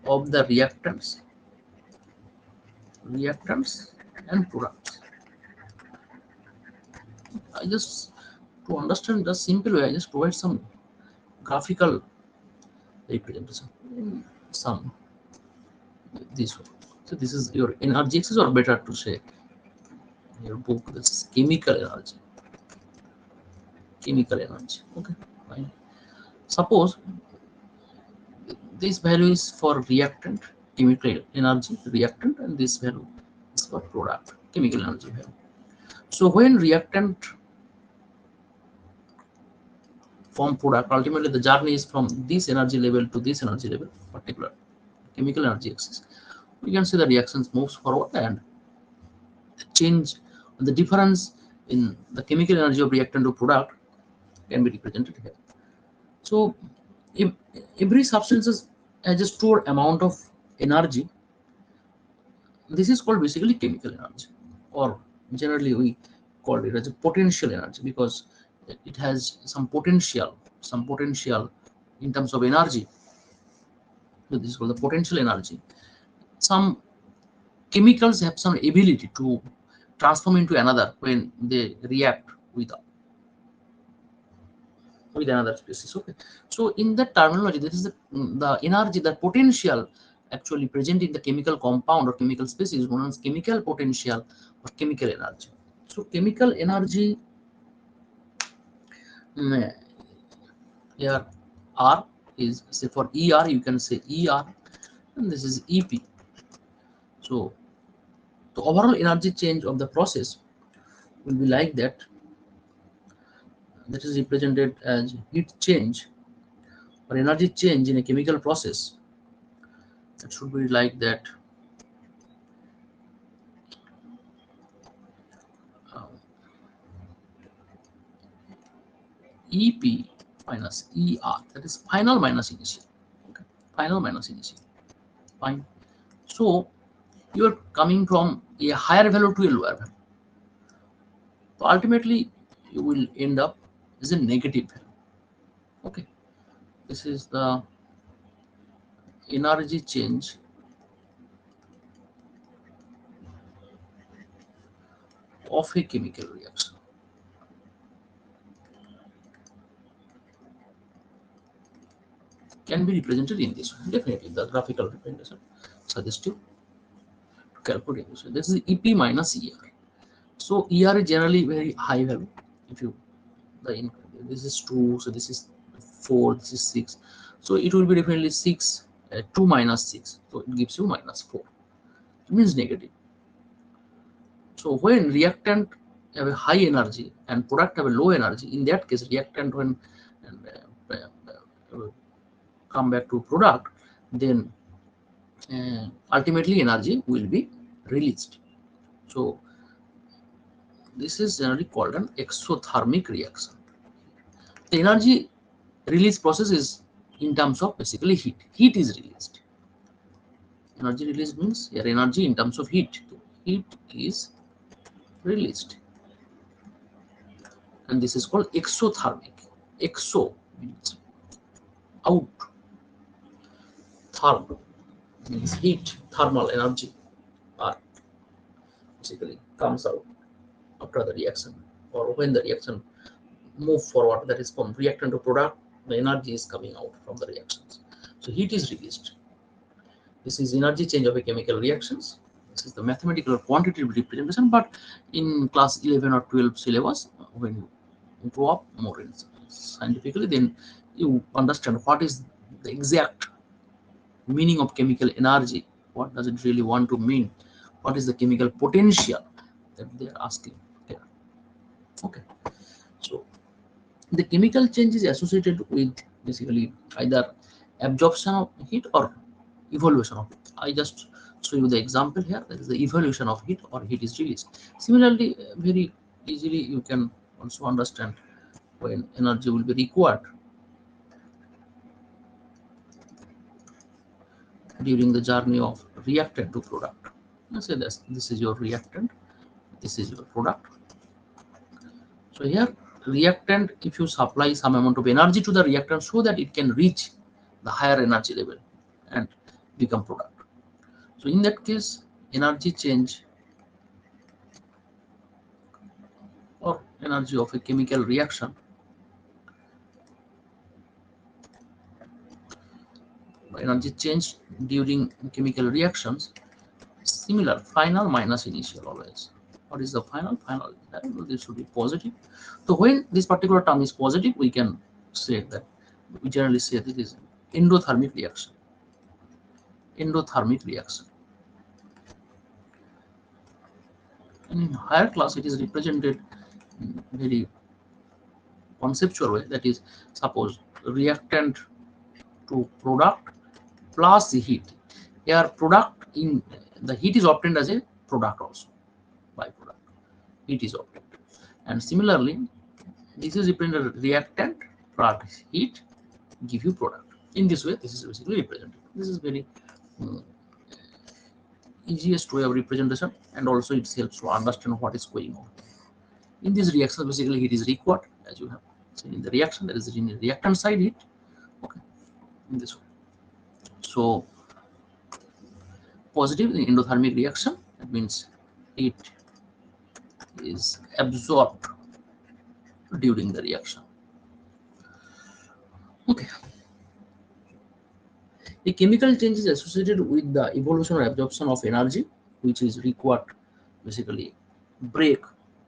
of the reactants and products. I just to understand the simple way, I just provide some graphical representation. Some this one. So this is your energy axis, or better to say your book. This is chemical energy. Chemical energy. Okay, fine. Suppose this value is for reactant, chemical energy reactant, and this value is for product, chemical energy value. So when reactant form product, ultimately the journey is from this energy level to this energy level, particular chemical energy axis. We can see the reactions moves forward, and the change, the difference in the chemical energy of reactant to product can be represented here. So if every substance has a stored amount of energy, this is called basically chemical energy, or generally we call it as a potential energy, because it has some potential in terms of energy. So this is called the potential energy. Some chemicals have some ability to transform into another when they react with another species. Okay, so in the terminology, this is the energy, the potential actually present in the chemical compound or chemical species known as chemical potential or chemical energy. So chemical energy, mm, here R is, say for ER you can say ER, and this is EP. So the overall energy change of the process will be like that. That is represented as heat change or energy change in a chemical process. That should be like that. Uh, EP minus ER, that is final minus initial. Okay. Final minus initial. Fine. So you are coming from a higher value to a lower value. So ultimately you will end up as a negative value. Okay. This is the energy change of a chemical reaction. Can be represented in this way. Definitely the graphical representation suggests you to calculate this. This is EP minus ER. So ER is generally very high value. If you the this is 2, so this is 4, this is 6, so it will be definitely 6, 2 minus 6, so it gives you minus 4. It means negative. So when reactant have a high energy and product have a low energy, in that case reactant when uh, come back to product, then ultimately energy will be released. So this is generally called an exothermic reaction. The energy release process is in terms of basically heat. Heat is released. Energy release means your energy in terms of heat. Heat is released, and this is called exothermic. Exo means out, therm means heat, thermal energy are basically comes out after the reaction or when the reaction move forward, that is from reactant to product, the energy is coming out from the reactions. So heat is released. This is energy change of a chemical reactions. This is the mathematical quantitative representation, but in class 11 or 12 syllabus, when you grow up more in scientifically, then you understand what is the exact meaning of chemical energy. What does it really want to mean? What is the chemical potential that they are asking here? Okay, so the chemical change is associated with basically either absorption of heat or evolution of heat. I just show you the example here. That is the evolution of heat or heat is released. Similarly, very easily you can also understand when energy will be required during the journey of reactant to product. Let's say this is your reactant, this is your product. So here reactant, if you supply some amount of energy to the reactant so that it can reach the higher energy level and become product. So in that case, energy change or energy of a chemical reaction, energy change during chemical reactions, similar final minus initial always. What is the final? Final, this should be positive. So when this particular term is positive, we can say that we generally say this is endothermic reaction. Endothermic reaction. And in higher class, it is represented in very conceptual way. That is, suppose reactant to product plus the heat. Here, product in the heat is obtained as a product also, byproduct. Heat is obtained, and similarly, this is represented reactant plus heat give you product. In this way, this is basically represented. This is very um, easiest way of representation, and also it helps to understand what is going on. In this reaction, basically heat is required, as you have seen in the reaction. That is in the reactant side heat. Okay, in this way. So positive in endothermic reaction, that means heat is absorbed during the reaction. Okay, the chemical change is associated with the evolution or absorption of energy, which is required basically break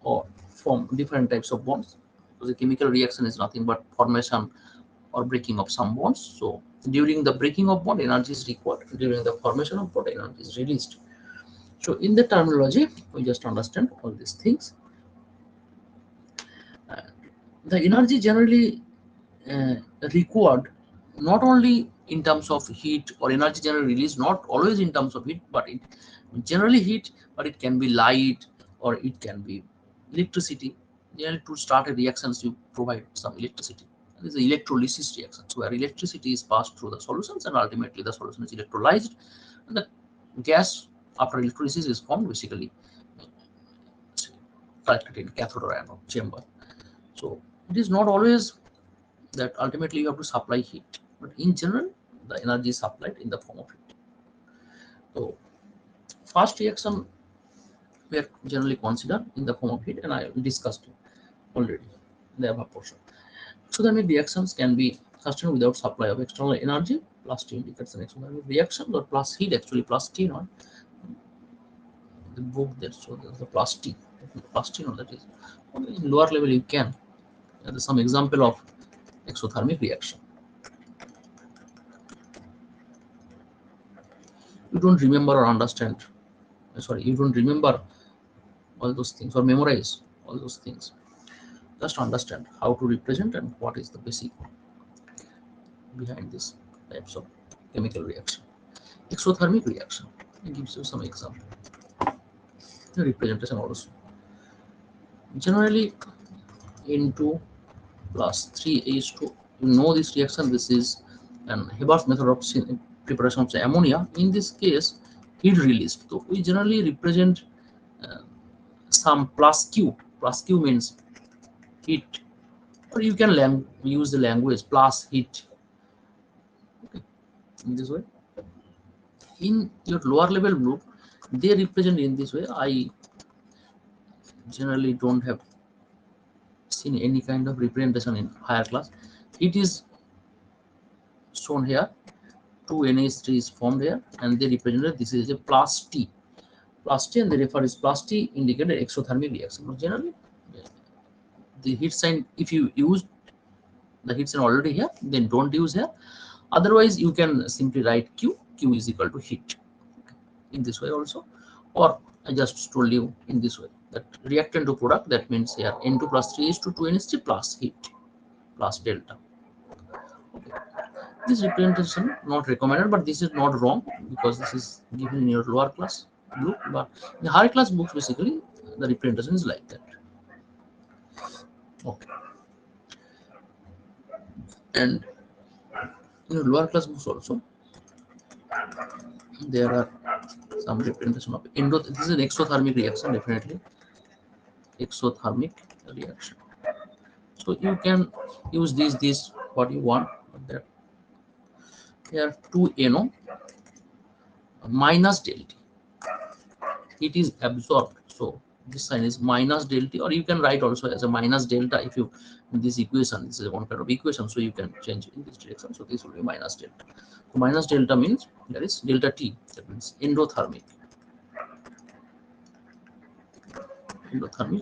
or form different types of bonds. Because the chemical reaction is nothing but formation or breaking of some bonds. So during the breaking of bond, energy is required. During the formation of bond, energy is released. So in the terminology, we just understand all these things. Uh, the energy generally uh, required not only in terms of heat or energy generally released, not always in terms of heat, but it generally heat, but it can be light or it can be electricity. Generally, to start a reactions, you provide some electricity. This is the electrolysis reactions where electricity is passed through the solutions and ultimately the solution is electrolyzed, and the gas after electrolysis is formed basically collected in cathode or anode chamber. So it is not always that ultimately you have to supply heat, but in general the energy is supplied in the form of heat. So fast reaction were generally considered in the form of heat, and I discussed already in the above portion. Exothermic reactions can be sustained without supply of external energy. Plus T indicates an exothermic reaction, or plus heat actually plus T, not the book there. So there's the plus T, no, that is in lower level you can. There's some example of exothermic reaction. You don't remember or understand. Sorry, you don't remember all those things, or memorize all those things. Just understand how to represent and what is the basic behind this types of chemical reaction. Exothermic reaction. It gives you some example. The representation also. Generally, N2 plus 3H2. You know this reaction. This is an Haber's method of preparation of ammonia. In this case, heat released. So we generally represent uh, some plus Q. Plus Q means heat, or you can use the language plus heat. Okay, in this way. In your lower level group, they represent in this way. I generally don't have seen any kind of representation in higher class. It is shown here. 2NH3 is formed here, and they represented this is a plus T. Plus T, and they refer as plus T indicated exothermic reaction. But generally, the heat sign, if you use the heat sign already here, then don't use here. Otherwise, you can simply write Q. Q is equal to heat. In this way also, or I just told you in this way that reactant to product, that means here N2 plus 3 is to 2NH3 plus heat plus delta. Okay. This representation not recommended, but this is not wrong because this is given in your lower class group. But in the higher class books, basically the representation is like that. Okay, and in your lower class books also there are some representation of endo. This is an exothermic reaction, definitely exothermic reaction. So you can use this what you want. But there here 2NO minus delta. It is absorbed. So this sign is minus delta, or you can write also as a minus delta if you in this equation. This is one kind of equation, so you can change in this direction. So this will be minus delta. So minus delta means there is delta T. That means endothermic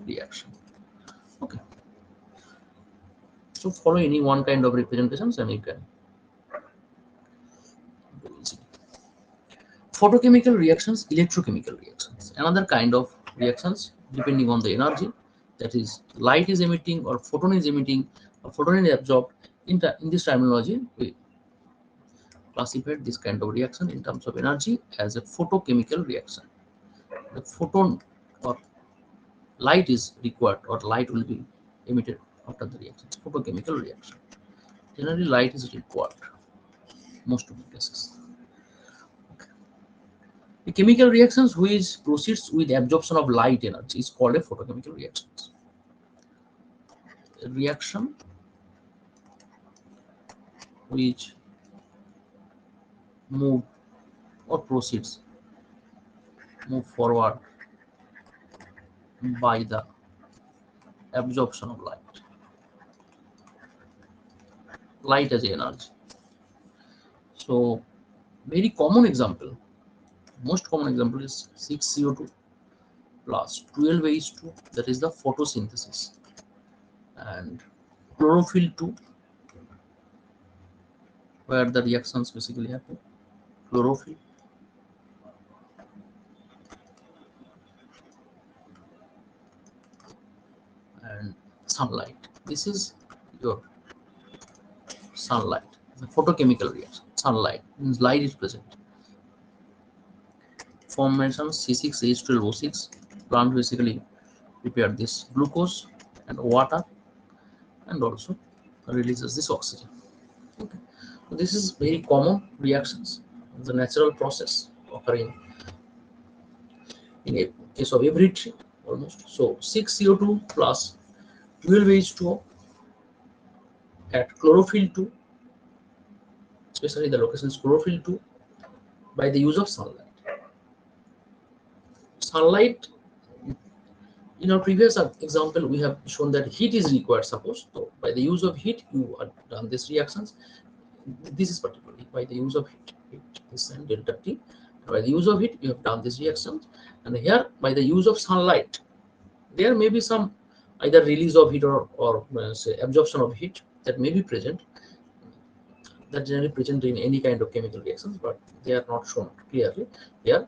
reaction. Okay. So follow any one kind of representations and you can do easily. Photochemical reactions, electrochemical reactions, another kind of reactions depending on the energy, that is light is emitting or photon is emitting or photon is absorbed. In this terminology, we classified this kind of reaction in terms of energy as a photochemical reaction. The photon or light is required, or light will be emitted after the reaction. It's photochemical reaction. Generally, light is required most of the cases. The chemical reactions which proceeds with absorption of light energy is called a photochemical reaction. A reaction which move or proceeds move forward by the absorption of light. Light as energy. So very common example, most common example is 6CO2 plus 12H2, that is the photosynthesis, and chlorophyll 2, where the reactions basically happen. Chlorophyll and sunlight. This is your sunlight, the photochemical reaction. Sunlight means light is present. Formation C6H12O6. Plant basically prepare this glucose and water and also releases this oxygen. Okay. So this is very common reactions, the natural process occurring in a case of every tree almost. So 6CO2 plus 12H2O at chlorophyll 2, especially the location is chlorophyll 2, by the use of sunlight. Sunlight, in our previous example, we have shown that heat is required, suppose. So by the use of heat, you have done these reactions. This is particularly by the use of heat is and delta T. By the use of heat, you have done these reactions. And here, by the use of sunlight, there may be some either release of heat or say absorption of heat that may be present, that generally present in any kind of chemical reactions, but they are not shown clearly here.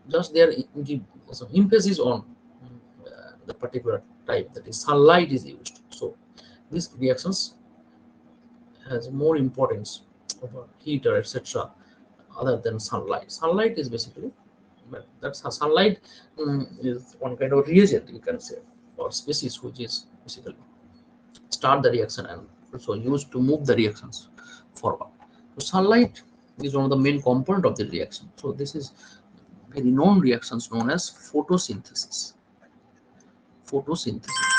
Just they are give some emphasis on the particular type, that is sunlight is used. So these reactions has more importance over heater, etc., other than sunlight. Sunlight is basically, but that's how sunlight is one kind of reagent, you can say, or species which is basically start the reaction and also used to move the reactions forward. So sunlight is one of the main component of the reaction. So this is very known reactions known as photosynthesis. Photosynthesis.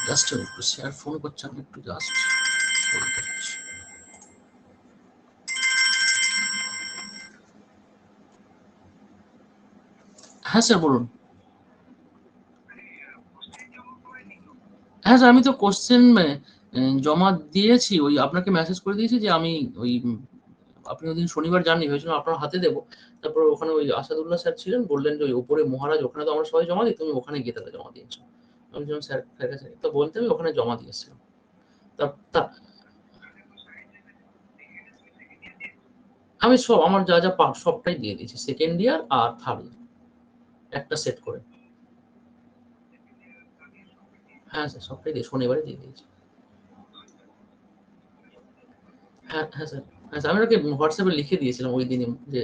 Just একটু share phone করছি আমি, একটু just phone করছি। হ্যাঁ sir বলুন। হ্যাঁ sir, আমি তো কোশ্চেন জমা দিয়েছি, ওই আপনাকে মেসেজ করে দিয়েছি যে আমি ওই আপনি ওই দিন শনিবার যাননি, ভেবেছিলাম আপনার হাতে দেবো। তারপর ওখানে ওই আসাদুল্লাহ স্যার ছিলেন, বললেন যে ওই উপরে মহারাজ, ওখানে তো আমরা সবাই জমা দিই, তুমি ওখানে গিয়ে তাহলে জমা দিয়েছো। আমি যখন স্যার কাছে তো বলতে আমি ওখানে জমা দিয়েছিলাম। আমি সব আমার যা যা পার্ট সবটাই দিয়ে দিয়েছি, সেকেন্ড ইয়ার আর থার্ড ইয়ার একটা সেট করে। হ্যাঁ স্যার, সবটাই দিয়ে শনিবারে দিয়ে দিয়েছি। হ্যাঁ হ্যাঁ স্যার, হ্যাঁ স্যার, আমি ওকে হোয়াটসঅ্যাপে লিখে দিয়েছিলাম ওই দিনই যে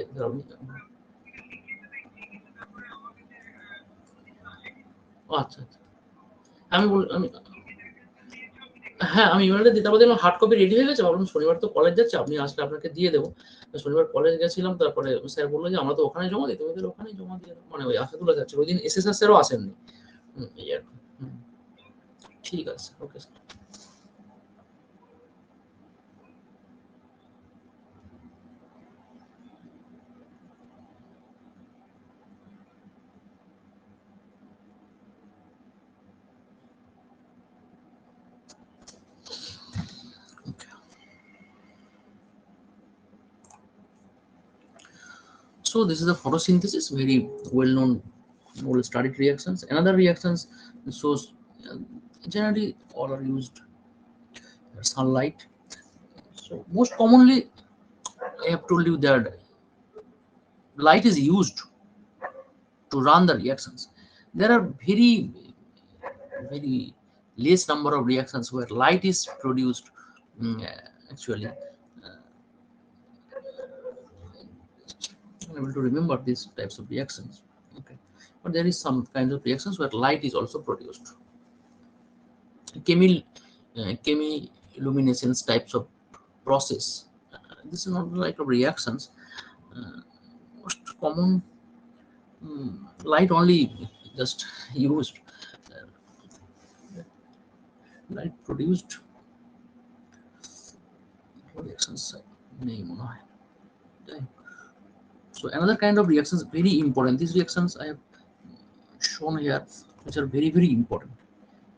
আচ্ছা আচ্ছা। আমি হ্যাঁ, আমি ইমেলটা দিতে পারছি, আমার হার্ড কপি রেডি হয়ে গেছে, ভাবলাম শনিবার তো কলেজ যাচ্ছে, আপনি আসলে আপনাকে দিয়ে দেবো। শনিবার কলেজ গেছিলাম, তারপরে স্যার বললো যে আমরা তো ওখানে জমা দিই, তুমি তাহলে ওখানেই জমা দিয়ে দাও। মানে ওই আসাদুল্লাহ যাচ্ছে, ওই দিন এসএসআর স্যারও আসেননি। এই আর কি। ঠিক আছে, okay sir. So this is the photosynthesis, very well known, well studied reactions. Another reactions shows generally all are used sunlight. So most commonly, I have told you that light is used to run the reactions. There are very less number of reactions where light is produced. Actually, I'm able to remember these types of reactions. Okay, but there is some kinds of reactions where light is also produced. Chemiluminescence types of process. This is not like a reactions. Most common light only just used. Light produced reactions name. So another kind of reactions very important. These reactions I have shown here, which are very important.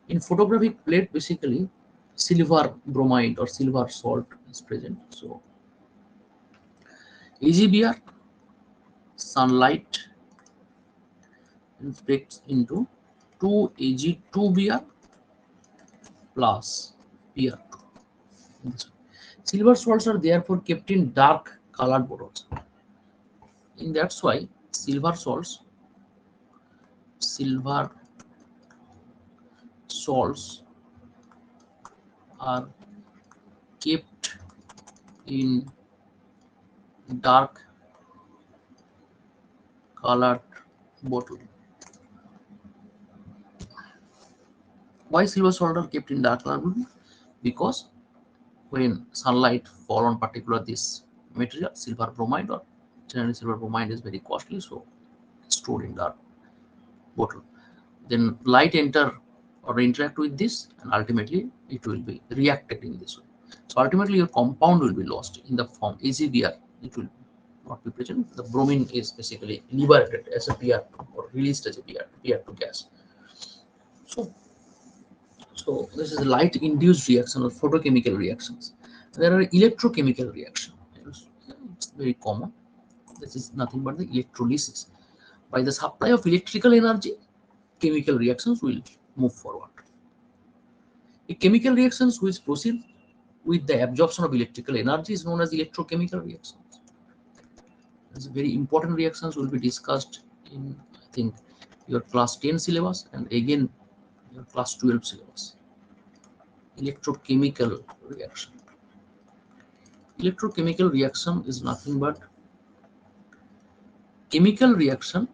In photographic plate, basically silver bromide or silver salt is present. So AgBr, sunlight breaks into 2Ag2Br plus Br2. Silver salts are therefore kept in dark colored bottles. And that's why silver salts are kept in dark colored bottle. Why silver salt are kept in dark colored bottle? Because when sunlight fall on particular this material, silver bromide, or generally silver bromide is very costly, so stored in dark bottle. Then light enter or interact with this, and ultimately it will be reacted in this way. So ultimately your compound will be lost in the form AgBr. It will not be present. The bromine is basically liberated as a Br2 or released as a Br2 gas. So this is a light induced reaction or photochemical reactions. There are electrochemical reactions. It's very common. This is nothing but the electrolysis. By the supply of electrical energy, chemical reactions will move forward. A chemical reactions which proceed with the absorption of electrical energy is known as electrochemical reactions. It's very important reactions will be discussed in, I think, your class 10 syllabus and again your class 12 syllabus. Electrochemical reaction. Electrochemical reaction is nothing but chemical reaction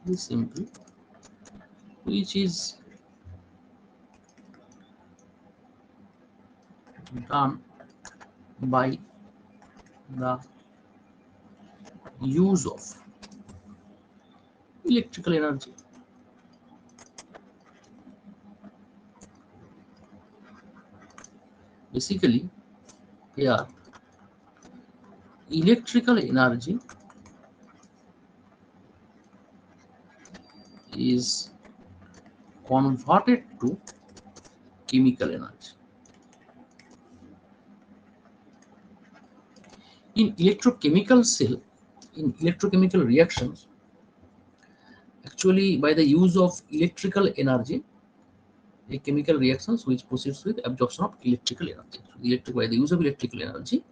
is simple, which is done by the use of electrical energy. Basically, here electrical energy is converted to chemical energy. In electrochemical cell, in electrochemical reactions, actually by the use of electrical energy, a chemical reactions which proceeds with absorption of electrical energy. So by the use of electrical energy,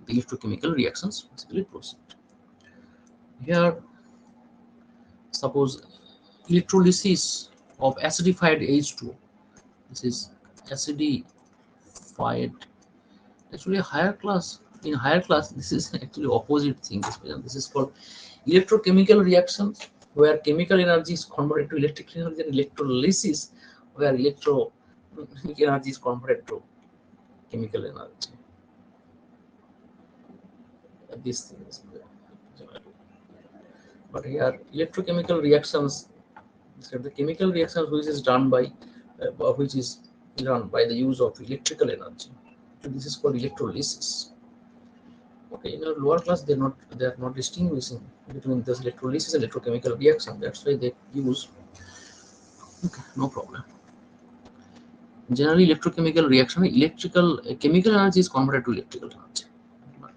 the electrochemical reactions basically proceed. Here, suppose electrolysis of acidified H2O. This is acidified. Actually, higher class. In higher class, this is actually opposite thing. This is called electrochemical reactions, where chemical energy is converted to electrical energy, and electrolysis, where electro energy is converted to chemical energy. This thing is, but here electrochemical reactions, the chemical reactions which is done by the use of electrical energy. So this is called electrolysis. Okay, in our lower class they are not distinguishing between this electrolysis and electrochemical reaction. That's why they use. Okay, no problem. Generally, electrochemical reaction, chemical energy is converted to electrical energy. But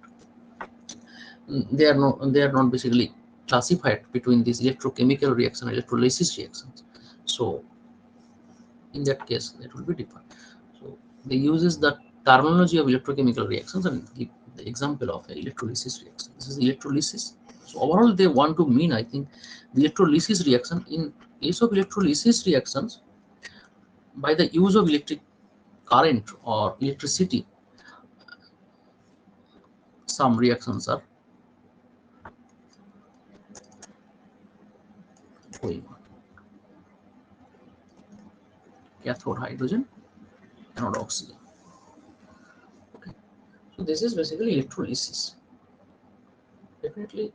they are not basically classified between these electrochemical reaction and electrolysis reactions. So in that case, it will be different. So they uses the terminology of electrochemical reactions and give the example of electrolysis reaction. This is electrolysis. So overall, they want to mean, I think, the electrolysis reaction. In case of electrolysis reactions, by the use of electric current or electricity, some reactions are going on. Cathode hydrogen, anode oxygen. Okay. So this is basically electrolysis. Definitely.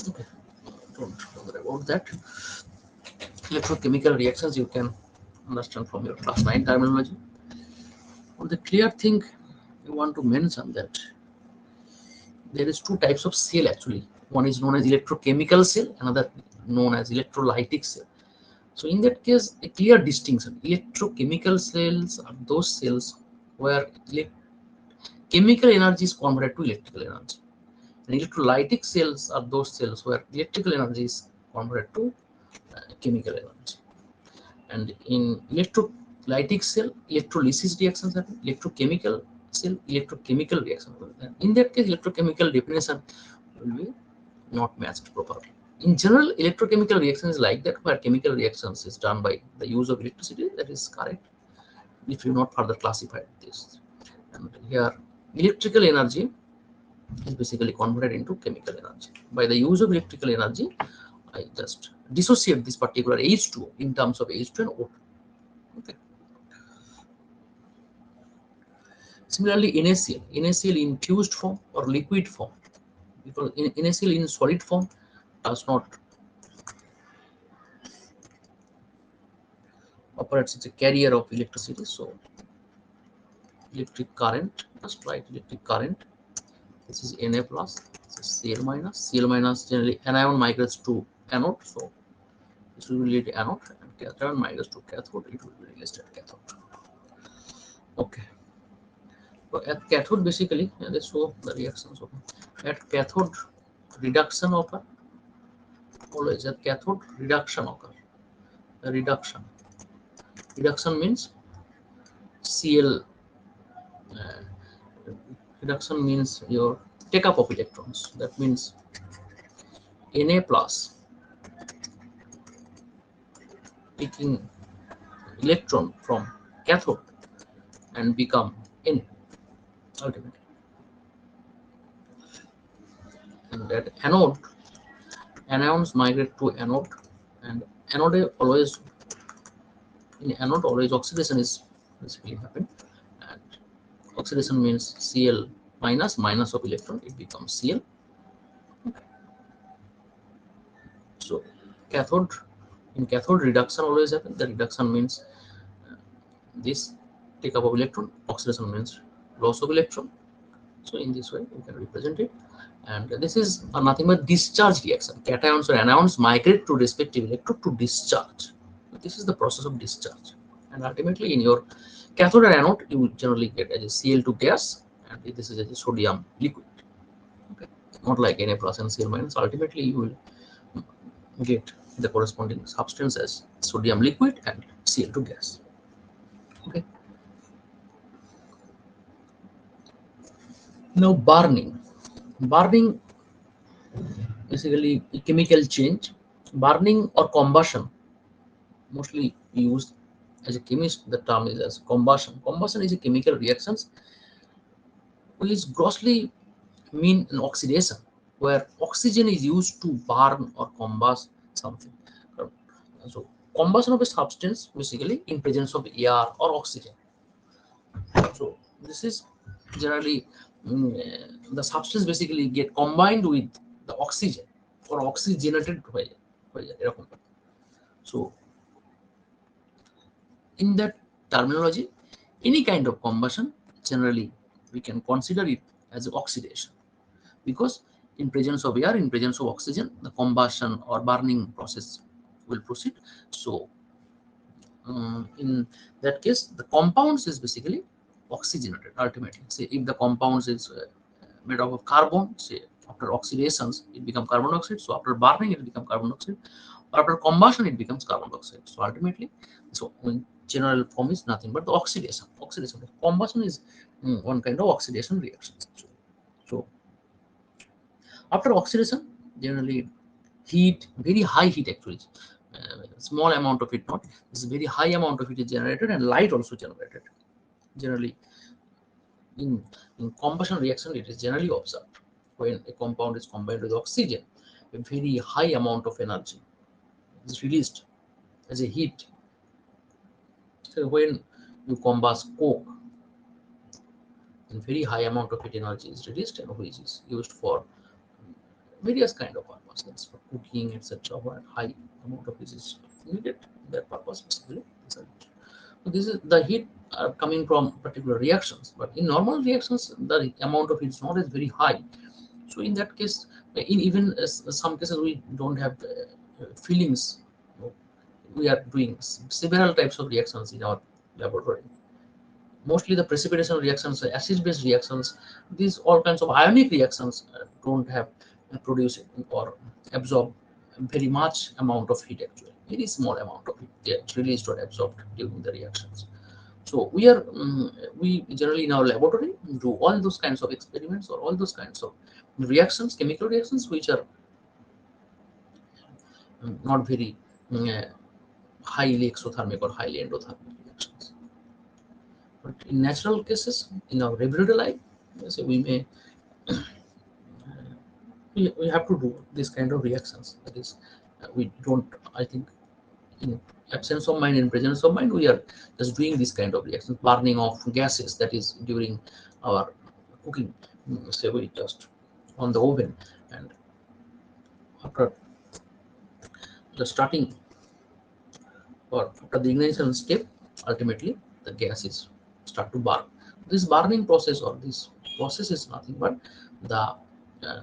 Okay. Don't worry about that. Electrochemical reactions you can understand from your class 9 terminology. On the clear thing, you want to mention that there is two types of cell actually. One is known as electrochemical cell, another known as electrolytic cell. So in that case, a clear distinction. Electrochemical cells are those cells where chemical energy is converted to electrical energy. And electrolytic cells are those cells where electrical energy is converted to chemical energy. And in electrolytic cell, electrolysis reactions happen. Electrochemical cell, electrochemical reaction. And in that case, electrochemical definition will be not matched properly. In general, electrochemical reactions is like that, where chemical reactions is done by the use of electricity. That is correct. If you not further classified this, and here electrical energy is basically converted into chemical energy. By the use of electrical energy, I just dissociate this particular H2 in terms of H2 and O2. Okay. Similarly, NaCl in fused form or liquid form, because NaCl in solid form does not operates as a carrier of electricity. So electric current, just write electric current. This is Na plus, this is Cl minus. Cl minus generally anion migrates to anode, so this will be related anode, and cathode migrates to cathode, it will be listed cathode. Okay. So at cathode, basically, let's show the reactions. Okay. At cathode, reduction occur. Always at cathode, reduction occur. The reduction Reduction means Cl. Uh, Reduction means your take up of electrons. That means Na plus taking electron from cathode and become N ultimately. And at anode, anions migrate to anode, and anode always in anode always oxidation is basically happen, and oxidation means Cl minus of electron, it becomes Cl. So cathode, in cathode reduction always happen. The reduction means this take up of electron, oxidation means loss of electron. So in this way we can represent it. And this is nothing but discharge reaction. Cations or anions migrate to respective electrode to discharge. This is the process of discharge. And ultimately in your cathode or anode, you will generally get as a Cl2 gas, and this is a sodium liquid. Okay. Not like Na plus and Cl minus. Ultimately you will get the corresponding substance as sodium liquid and Cl2 gas. Okay. Now burning. Burning basically a chemical change. Burning or combustion, mostly used as a chemist, the term is as combustion. Combustion is a chemical reactions which grossly mean an oxidation, where oxygen is used to burn or combust something. So combustion of a substance basically in presence of air or oxygen. So this is generally the substance basically get combined with the oxygen or oxygenated হয়ে যায় এরকম। So in that terminology, any kind of combustion generally we can consider it as oxidation, because in presence of air, in presence of oxygen, the combustion or burning process will proceed. So in that case, the compounds is basically oxygenated ultimately. Say if the compounds is made up of carbon, say after oxidations it becomes carbon dioxide. So after burning it becomes carbon dioxide. Or after combustion it becomes carbon dioxide. So ultimately, so in general form is nothing but the oxidation. Oxidation. Combustion is one kind of oxidation reaction. So after oxidation, generally heat, very high heat actually, small amount of it not, this very high amount of heat is generated and light also generated. Generally in, in combustion reaction it is generally observed when a compound is combined with oxygen, a very high amount of energy is released as a heat. So when you combust coke, a very high amount of heat energy is released, and which is used for various kind of purposes for cooking, etc. Where high amount of heat is needed, that purpose basically. So this is the heat are coming from particular reactions, but in normal reactions the amount of heat is not as very high. So in that case, in even some cases we don't have feelings. We are doing several types of reactions in our laboratory. Mostly the precipitation reactions, acid-base reactions, these all kinds of ionic reactions don't have produce or absorb very much amount of heat actually. Very small amount of heat gets released or absorbed during the reactions. So we generally in our laboratory do all those kinds of experiments or all those kinds of reactions, chemical reactions, which are not very uh, highly exothermic or highly endothermic reactions. But in natural cases, in our everyday life, so we may we have to do this kind of reactions. That is, we don't. I think in absence of mind, in presence of mind, we are just doing this kind of reactions, burning of gases. That is during our cooking. Say we just on the oven, and after the starting or after the ignition step, ultimately the gases start to burn. This burning process or this process is nothing but the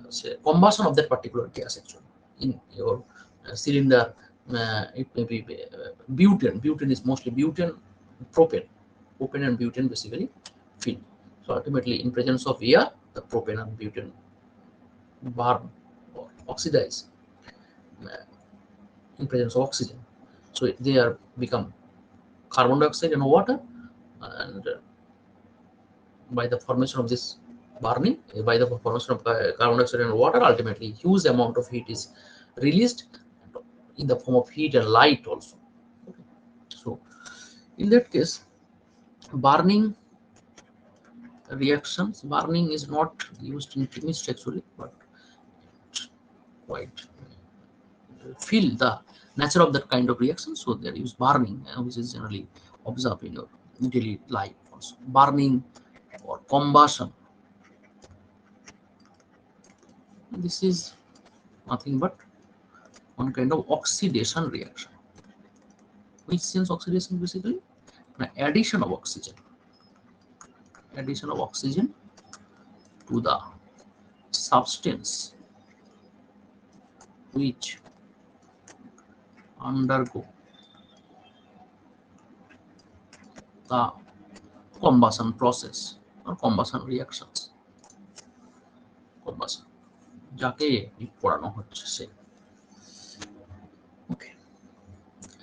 say combustion of that particular gas actually in your cylinder. It may be butane. Butane is mostly butane, propane. Propane and butane basically fill. So ultimately, in presence of air, the propane and butane burn or oxidize uh, in presence of oxygen. So they are become carbon dioxide and water, and by the formation of this burning, by the formation of carbon dioxide and water, ultimately huge amount of heat is released in the form of heat and light also. Okay. So in that case, burning reactions, burning is not used in chemistry actually, but quite feel the nature of that kind of reaction. So there is burning, which is generally observed in your daily life also. Burning or combustion. This is nothing but one kind of oxidation reaction. Which sense oxidation basically? An addition of oxygen. Addition of oxygen to the substance which undergo the combustion process or combustion reactions. Combustion. যাকে পড়ানো হচ্ছে সে। Okay.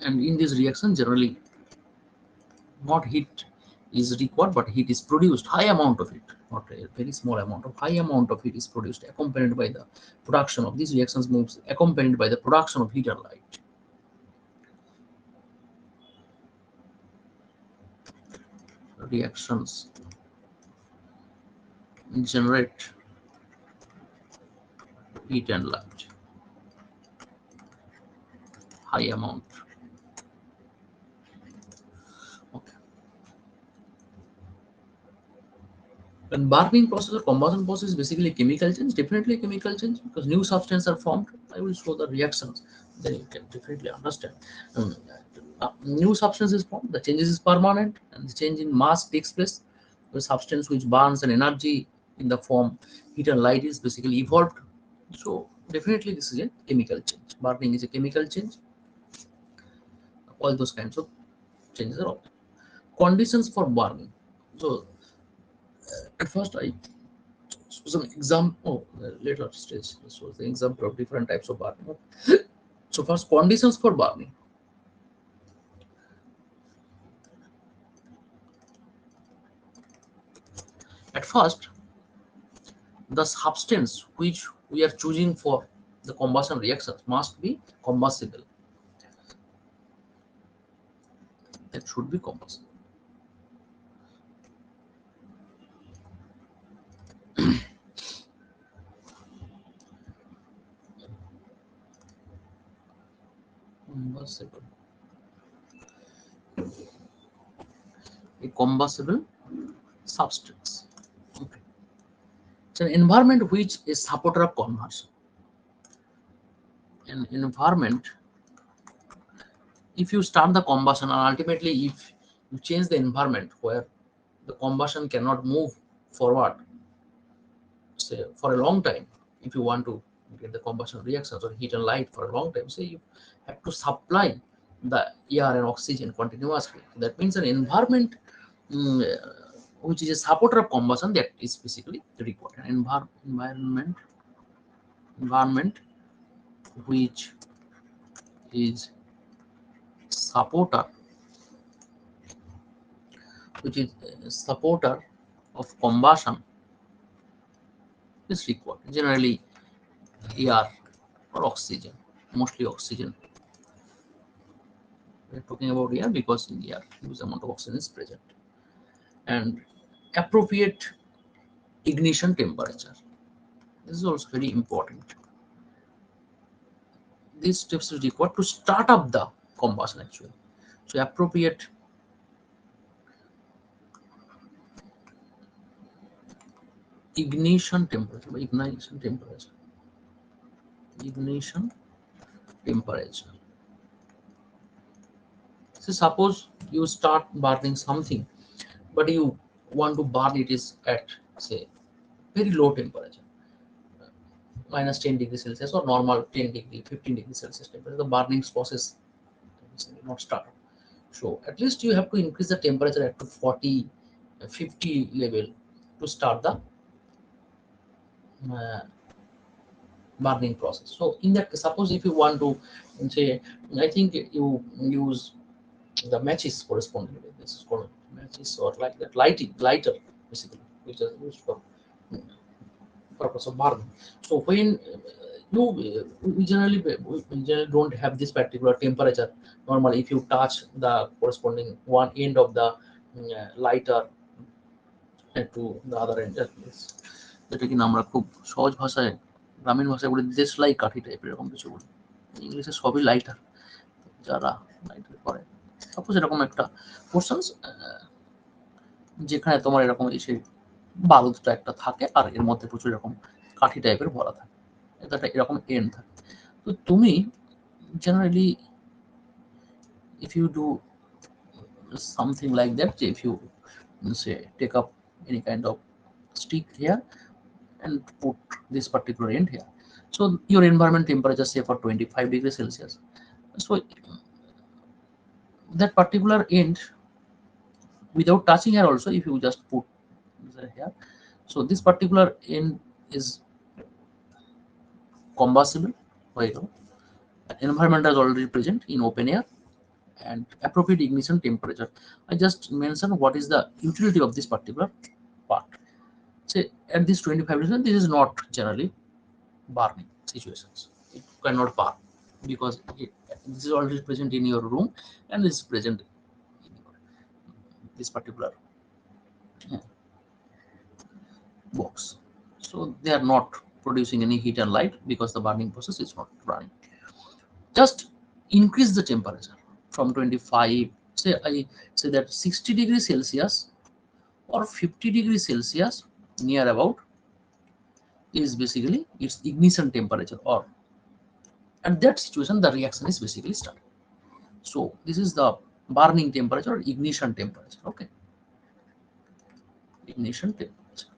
And in this reaction, generally not heat is required, but heat is produced, high amount of it, not a very small amount, of high amount of heat is produced, accompanied by the production of these reactions moves, accompanied by the production of heat and light. Reactions generate heat and light, high amount. Okay. When burning process or combustion process is basically chemical change, definitely chemical change, because new substances are formed. I will show the reactions, then you can definitely understand. New substance is formed, the changes is permanent, and the change in mass takes place. The substance which burns and energy in the form heat and light is basically evolved. So definitely this is a chemical change. Burning is a chemical change. All those kinds of changes are obtained. Conditions for burning. So at first I some example, later stage, this was the example of different types of burning. So first, conditions for burning. At first, the substance which we are choosing for the combustion reactions must be combustible. That should be combustible. Combustible. A combustible substance. Okay. It's an environment which is supporter of conversion. An environment, if you start the combustion and ultimately if you change the environment where the combustion cannot move forward, say for a long time, if you want to get the combustion reactions or heat and light for a long time, say you have to supply the air and oxygen continuously. That means an environment which is a supporter of combustion, that is basically required. An environment which is supporter, which is a supporter of combustion is required. Generally air or oxygen, mostly oxygen. We're talking about air because in air huge amount of oxygen is present. And appropriate ignition temperature. This is also very important. These steps are required to start up the combustion actually. So appropriate ignition temperature. Ignition temperature. So suppose you start burning something, but you want to burn it is at say very low temperature, minus 10 degrees Celsius or normal 10 degree, 15 degrees Celsius temperature. The burning process is not start. So at least you have to increase the temperature at to 40, 50 level to start the uh, burning process. So in that case, suppose if you want to say, I think you use the matches corresponding with this is called matches or like that lighter basically, which is used for purpose of burning. So when we generally don't have this particular temperature. Normally, if you touch the corresponding one end of the lighter to the other end, যেটা কিনা আমরা খুব সহজ ভাষায় গ্রামীণ ভাষায় বলি দেশলাই কাঠি টাইপের এরকম কিছু বলি, ইংলিশে সবই লাইটার, যারা লাইটার করে সাপোজ এরকম একটা পোর্শন যেখানে তোমার এরকম এসে বারুদটা একটা থাকে আর এর মধ্যে প্রচুর এরকম কাঠি টাইপের ভরা থাকে, এটা এরকম এন্ড থাকে। তো তুমি generally if you do something like that, if you say take up any kind of stick here and put this particular end here, so your environment temperature say for 25 degrees Celsius, so that particular end without touching here also, if you just put here, so this particular end is combustible, environment is already present in open air and appropriate ignition temperature. I just mentioned what is the utility of this particular part. Say at this 25 degrees, this is not generally burning situations. It cannot burn because this is already present in your room and this is present in this particular box. So they are not producing any heat and light because the burning process is not running. Just increase the temperature from 25, say I say that 60 degrees Celsius or 50 degrees Celsius near about is basically its ignition temperature, or at that situation the reaction is basically started. So this is the burning temperature or ignition temperature. Okay, ignition temperature.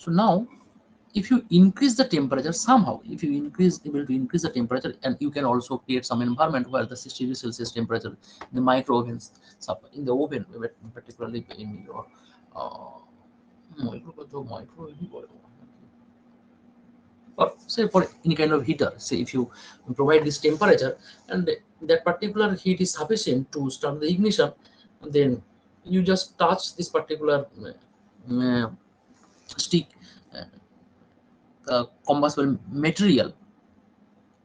So now if you increase the temperature somehow, if you able to increase the temperature, and you can also create some environment where the 60 degrees Celsius temperature in the micro ovens, in the oven, particularly in your or say for any kind of heater, say if you provide this temperature and that particular heat is sufficient to start the ignition, then you just touch this particular stick, combustible material,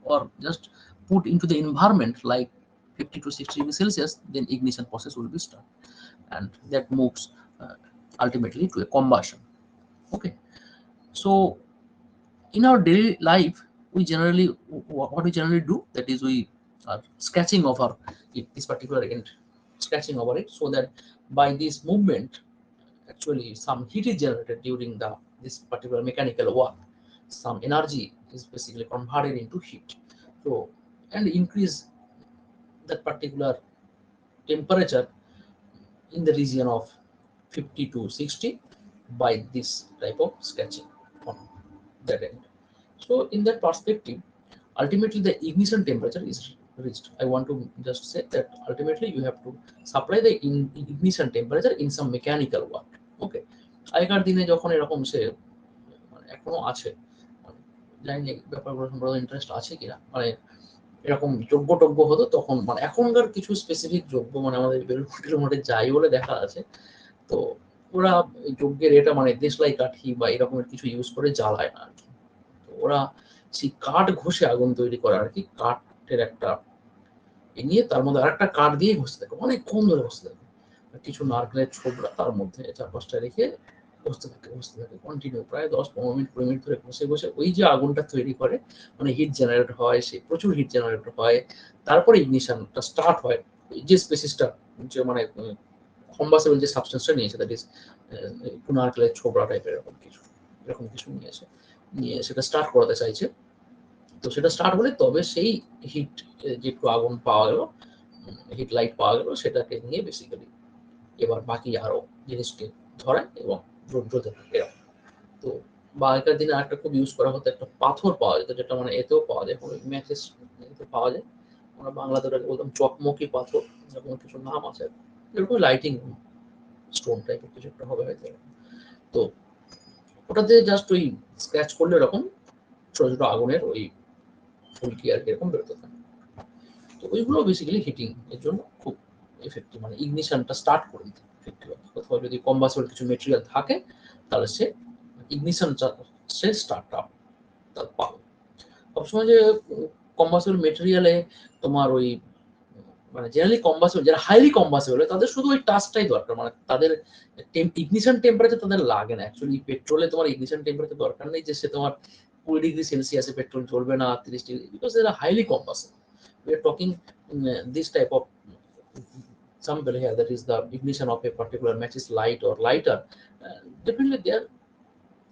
or just put into the environment like 50 to 60 degrees Celsius, then ignition process will be started, and that moves ultimately to a combustion. Okay, so in our daily life, we generally what we generally do, that is we are sketching over this particular end, sketching over it, so that by this movement actually some heat is generated during this particular mechanical work, some energy is basically converted into heat, so and increase that particular temperature in the region of 50 to 60 by this type of sketching on that end. So in that perspective, ultimately the ignition temperature is reached. I want to just say that ultimately you have to supply the ignition temperature in some mechanical work. Okay, আগেকার দিনে যখন এরকম সে এখনো আছে, জানি না ব্যাপারগুলো সম্পর্কে ইন্টারেস্ট আছে কিনা, এরকম যজ্ঞ হতো তখন, এখনকার কিছু স্পেসিফিক যজ্ঞ আমাদের বেলুড় মঠে যাই বলে দেখা আছে, তো ওরা যজ্ঞের এটা দেশলাই কাঠি বা এরকমের কিছু ইউজ করে জ্বালায় না আর কি, তো ওরা সেই কাঠ ঘষে আগুন তৈরি করে আর কি, কাঠের একটা নিয়ে তার মধ্যে আর একটা কাঠ দিয়ে ঘষতে থাকে, অনেকক্ষণ ধরে ঘষতে থাকে, কিছু নারকেলের ছোবড়া তার মধ্যে 4-5টা রেখে ঘষতে থাকে কন্টিনিউ প্রায় 10-15 মিনিট 20 মিনিট ধরে ঘষে ওই যে আগুনটা তৈরি করে, হিট জেনারেট হয়, সেই প্রচুর হিট জেনারেট হয়, তারপরে ইগনিশনটা স্টার্ট হয়, যে স্পেসিসটা যে কম্বাস্টেবল যে সাবস্টেন্সটা নিয়েছে, দ্যাট ইজ নারকেলের ছোবড়া টাইপের এরকম কিছু নিয়ে সেটা স্টার্ট করাতে চাইছে, তো সেটা স্টার্ট হলে তবে সেই হিট যে একটু আগুন পাওয়া গেল, হিট লাইট পাওয়া গেল, সেটাকে নিয়ে বেসিক্যালি এবার বাকি আরো জিনিসকে ধরায় এবং জ্বলতে থাকে। তো বা আগেকার দিনে একটা খুব ইউজ করা হতো, একটা পাথর পাওয়া যেত, যেটা এতেও পাওয়া যায়, ম্যাচেস পাওয়া যায়, আমরা বাংলাতে ওটাকে বলতাম চকমকি পাথর, এরকম কিছু নাম আছে, এরকম লাইটিং স্টোন টাইপের কিছু একটা হবে হয়তো, তো ওটাতে জাস্ট ওই স্ক্র্যাচ করলে এরকম ছোট ছোট আগুনের ওই ফুলকি আর কি এরকম বেরোতে থাকে। তো ওইগুলো বেসিক্যালি হিটিং এর জন্য খুব এফেক্টিভ, মানে ইগনিশনটা স্টার্ট করে দিতে এফেক্টিভ। অথবা যদি কম্বাসেবল কিছু মেটেরিয়াল থাকে তাহলে সে ইগনিশনটা সে স্টার্ট আপ তার পাবে। সবসময় যে কম্বাসেবল মেটেরিয়ালে তোমার ওই মানে জেনারেলি কম্বাসেবল, যারা হাইলি কম্বাসেবল তাদের শুধু ওই টাচটাই দরকার, মানে তাদের ইগনিশন টেম্পারেচার তাদের লাগে না। অ্যাকচুয়ালি পেট্রোলে তোমার ইগনিশন টেম্পারেচার দরকার নেই যে সে তোমার 20 ডিগ্রি সেলসিয়াসে পেট্রোল জ্বলবে না 30 ডিগ্রি, বিকজ এরা highly কম্বাসেবল। We are talking this type of example here, that is the ignition of a particular match is light or lighter. Definitely there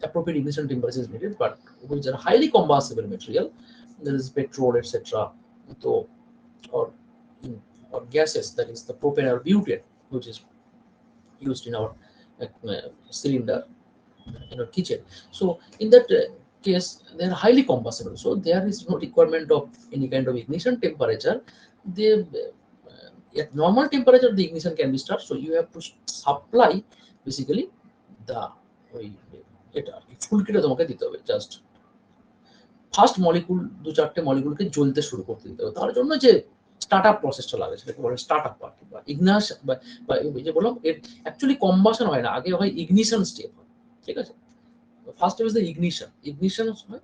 appropriate ignition temperature is needed, but which are highly combustible material, there is petrol, etc. So or or gases, that is the propane or butane, which is used in our cylinder in our kitchen. So in that case they are highly combustible, so there is no requirement of any kind of ignition temperature. They at normal temperature the ignition can be started, so you have to supply basically the এটা ফুলকিটা তোমাকে দিতে হবে, just first molecule 2-4টে মলিকুলকে জ্বলতে শুরু করতে দিতে হবে। তার জন্য যে স্টার্ট আপ প্রসেসটা লাগে সেটাকে বলে স্টার্ট আপ পার্টি বা ইগনাস, বা যে বললাম এর অ্যাকচুয়ালি কম্বাশন হয় না, আগে হয় ইগনিশন স্টেপ হয়, ঠিক আছে। First step is the ignition হয়,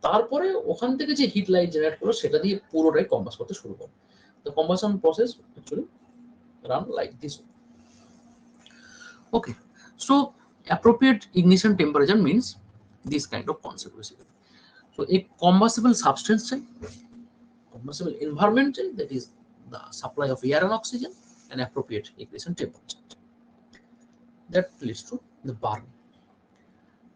তারপরে ওখান থেকে যে হিট লাইট জেনারেট করো সেটা দিয়ে পুরোটাই কম্বাস করতে শুরু করে। The combustion process actually run like this. Okay, so appropriate ignition temperature means this kind of concept basically. So a combustible substance, combustible environment, that is the supply of air and oxygen, and appropriate ignition temperature. That leads to the burning.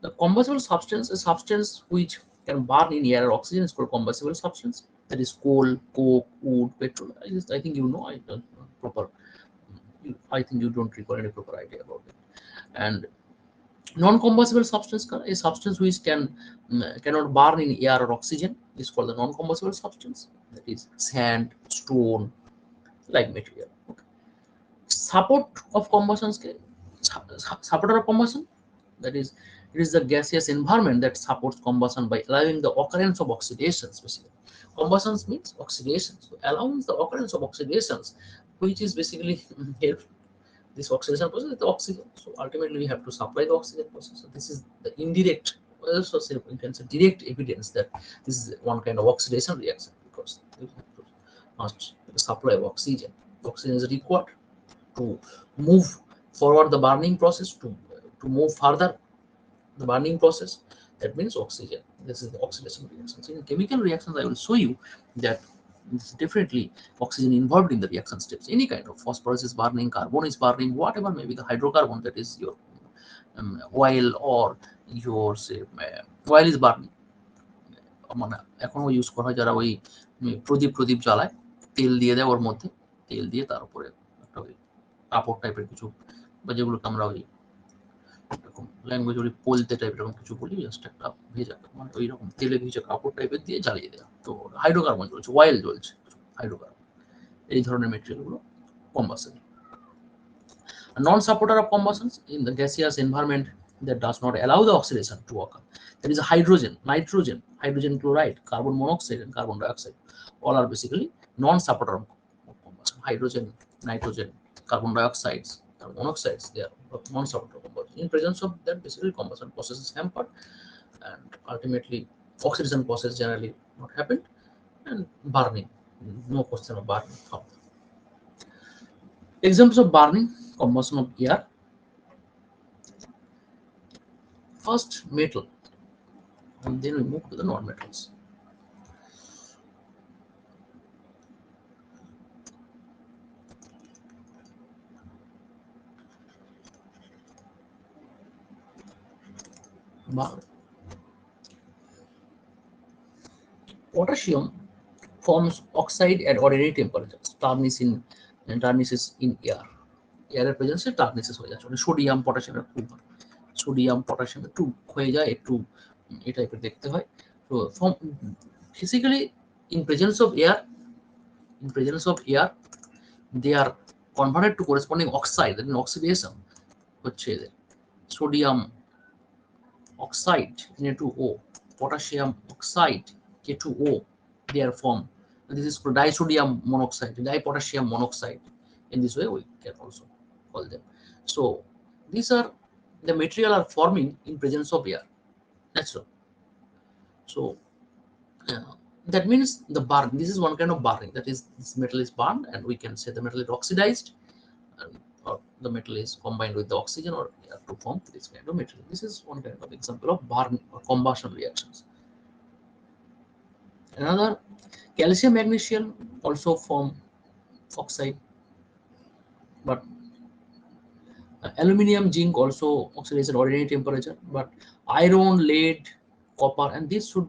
The combustible substance, a substance which can burn in air or oxygen, is called combustible substance. That is coal, coke, wood, petrol. I think you know. I don't know proper. I think you don't recall any proper idea about it. And non-combustible substance, a substance which cannot burn in air or oxygen, is called the non-combustible substance. That is sand, stone, like material. Okay. Support of combustion, supporter of combustion, that is, it is the gaseous environment that supports combustion by allowing the occurrence of oxidations. Basically, combustion means oxidation, so allowing the occurrence of oxidations, which is basically help this oxidation process with the oxygen. So ultimately we have to supply the oxygen process. So this is the indirect, also you can say direct evidence that this is one kind of oxidation reaction, because you have to must supply of oxygen. Oxygen is required to move forward the burning process, to move further the burning process. That means oxygen. This is the oxidation reaction. So in chemical reactions I will show you that it's definitely oxygen involved in the reaction steps. Any kind of phosphorus is burning, carbon is burning, whatever may be the hydrocarbon, that is your oil, or your say oil is burning. মানে এখনো use করা হয় যারা ওই প্রদীপ জ্বালায়, তেল দিয়ে দেয় ওর মধ্যে, তেল দিয়ে তার উপরে একটা ওই কাপড় টাইপের কিছু, বা যেগুলোকে আমরা ওই এরকম ল্যাঙ্গুয়েজ ওই পোলতে টাইপের এরকম কিছু বলি, জাস্ট একটা ভেজা মানে ওই রকম তেলে ভিজা কাপড় টাইপের দিয়ে জ্বালিয়ে দেওয়া, তো হাইড্রোকার্বন জ্বলছে, অয়েল জ্বলছে, হাইড্রোকার্বন। এই ধরনের মেটেরিয়ালগুলো combustion. Non-supporter of combustion in the gaseous environment that does not allow the oxidation to occur. There is a hydrogen, nitrogen, hydrogen chloride, carbon monoxide, and carbon dioxide. All are basically non-supporter of combustion. Hydrogen, nitrogen, carbon dioxides, carbon monoxides, they are non-supporter of combustion. In presence of that, basically combustion process is hampered, and ultimately oxidation process generally not happened, and burning, no question of burning found. Examples of burning, combustion of air. First metal, and then we move to the non-metals. Potassium forms oxide at ordinary temperatures. Tarnishes in air. Air presence tarnishes হয়ে যাচ্ছে, sodium potassium একটু, sodium potassium একটু হয়ে যায়, একটু এই টাইপের দেখতে হয়। তো physically in presence of air, they are converted to corresponding oxide, that is oxidation হচ্ছে এদের sodium oxide Na2O, potassium oxide K2O, they are formed This is disodium monoxide, dipotassium monoxide. In this way, we can also call them. So these are the material are forming in presence of air, natural. So that means the burn. This is one kind of burning. That is, this metal is burned, and we can say the metal is oxidized, or the metal is combined with the oxygen or air to form this kind of material. This is one kind of example of burn or combustion reactions. Another, calcium magnesium also form oxide, but aluminium zinc also oxidize at ordinary temperature, but iron, lead, copper, and this should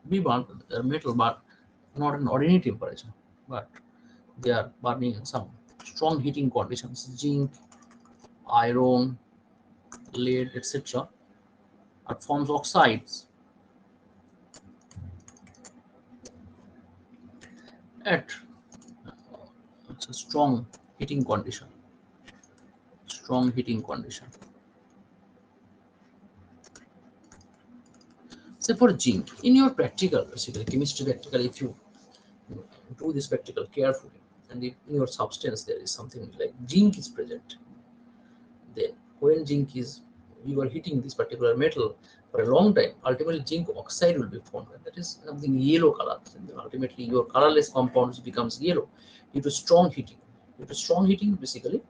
be burned metal, but not an ordinary temperature, but they are burning in some strong heating conditions. Zinc, iron, lead, etc. are forms oxides at a strong heating condition. Strong heating condition. Say for zinc, in your practical, basically chemistry practical, if you do this practical carefully, and if in your substance there is something like zinc is present, then when zinc is, you are heating this particular metal for a long time, ultimately zinc oxide will be formed, and that is something yellow color, and then ultimately your colorless compounds becomes yellow due to strong heating. Due to strong heating, basically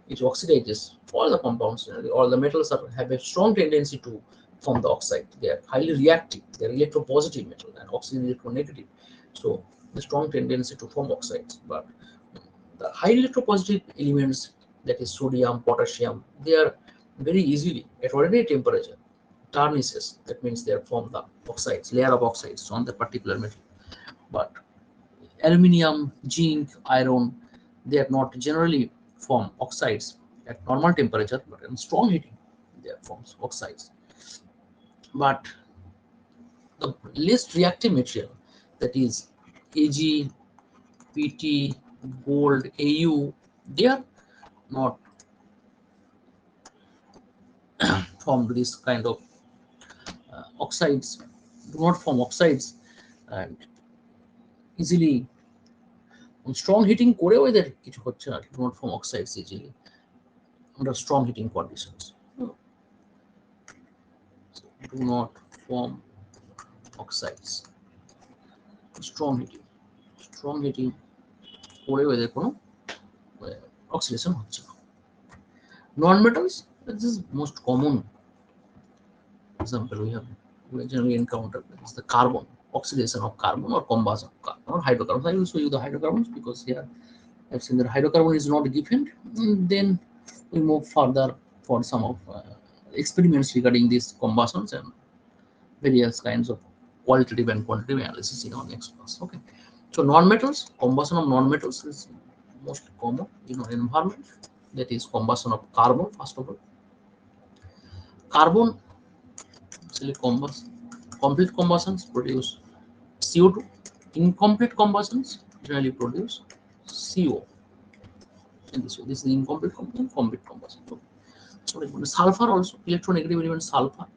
it oxidizes all the compounds. All the metals have a strong tendency to form the oxide. They are highly reactive. They are electropositive metal, and oxygen is electronegative. So the strong tendency to form oxides. But the high electropositive elements, that is sodium, potassium, they are very easily at ordinary temperature tarnishes. That means they are formed the oxides, layer of oxides on the particular metal. But aluminium, zinc, iron, they are not generally form oxides at normal temperature, but in strong heating they are forms oxides. But the least reactive material, that is Ag, Pt, gold, Au, they are not formed this kind of oxides, do not form oxides, and easily strong heating করেও এদের কিছু হচ্ছে না, do not form oxides easily under strong heating conditions. So, do not form oxides. Strong heating করেও এদের কোনো oxidation হচ্ছে না. Non-metals, this is most common example we generally encounter. Is the carbon, oxidation of carbon or combustion of carbon or hydrocarbons. I will show you the hydrocarbons because here I've seen that hydrocarbon is not given. Then we move further for some of experiments regarding these combustions and various kinds of qualitative and quantitative analysis in our next class. Okay, so non-metals, combustion of non-metals is most common in our environment. That is combustion of carbon. First of all, carbon actually complete combustions produce CO2. Incomplete combustions generally produce CO. In this way, this is the incomplete combustion, complete combustion. So sulfur also, electronegative element sulfur.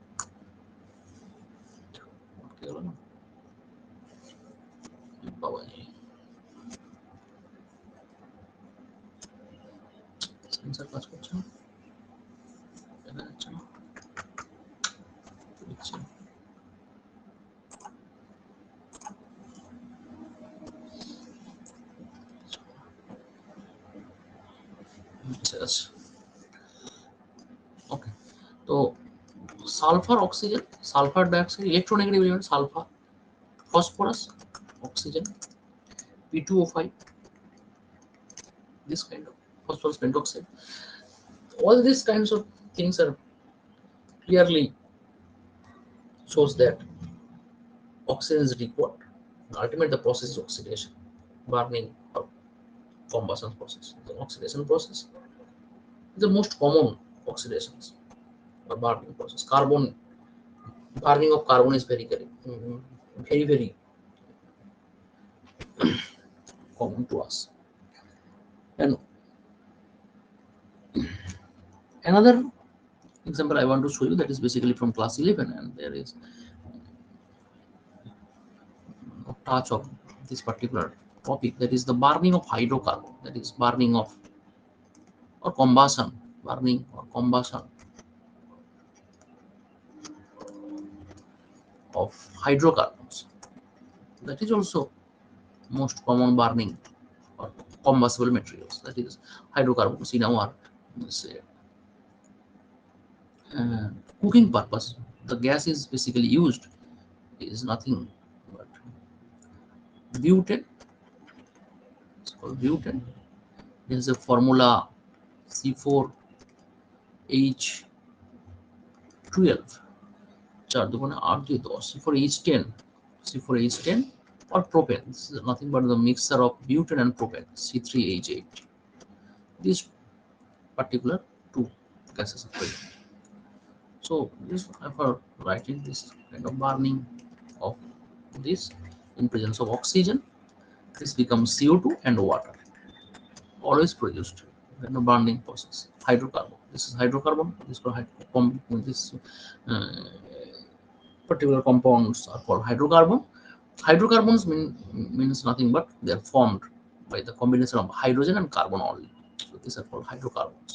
Sensor কাজ করছে না, দেখা যাচ্ছে না, okay. So sulfur, oxygen, sulfur dioxide, electronegative element sulfur, phosphorus, oxygen, P2O5, this kind of phosphorus pentoxide. All these kinds of things are clearly shows that oxygen is required. Ultimately, the process is oxidation, burning or combustion process. The oxidation process is the most common oxidations or burning process. Carbon, burning of carbon is very common to us. And another example I want to show you, that is basically from class 11, and there is touch of this particular topic, that is the burning of hydrocarbon, that is burning of or combustion, burning or combustion of hydrocarbons. That is also most common burning or combustible materials, that is hydrocarbons in our say, cooking purpose. The gas is basically used is nothing but butane. It's called butane. There is a formula C4H12, 4 দুগুণে 8 দিয়ে 10, C4H10, C4H10 or propane. This is nothing but the mixture of butane and propane, C3H8. These particular two gases are present. So this for writing this kind of burning of this in presence of oxygen, this becomes CO2 and water, always produced in a burning process. Hydrocarbon. This is hydrocarbon. This uh, particular compounds are called hydrocarbon. Hydrocarbons means nothing but they are formed by the combination of hydrogen and carbon only. So these are called hydrocarbons.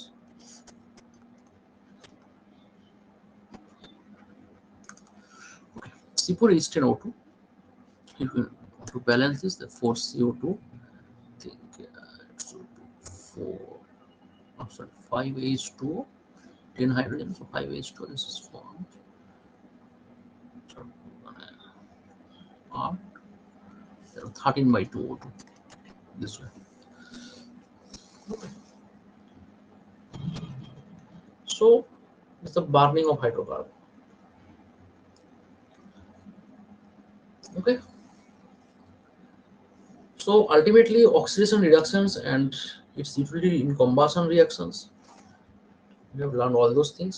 Okay. C4H10O2. If you want to balance this, the 4CO2, think it should be 4. Oh, sorry, 5H2O, 10 hydrogen, so 5H2O. This is formed. So, 13 by 2O2. This way. Okay. So it's the burning of hydrocarbon. Okay. So ultimately, oxidation reductions and its utility in combustion reactions. We have learned all those things.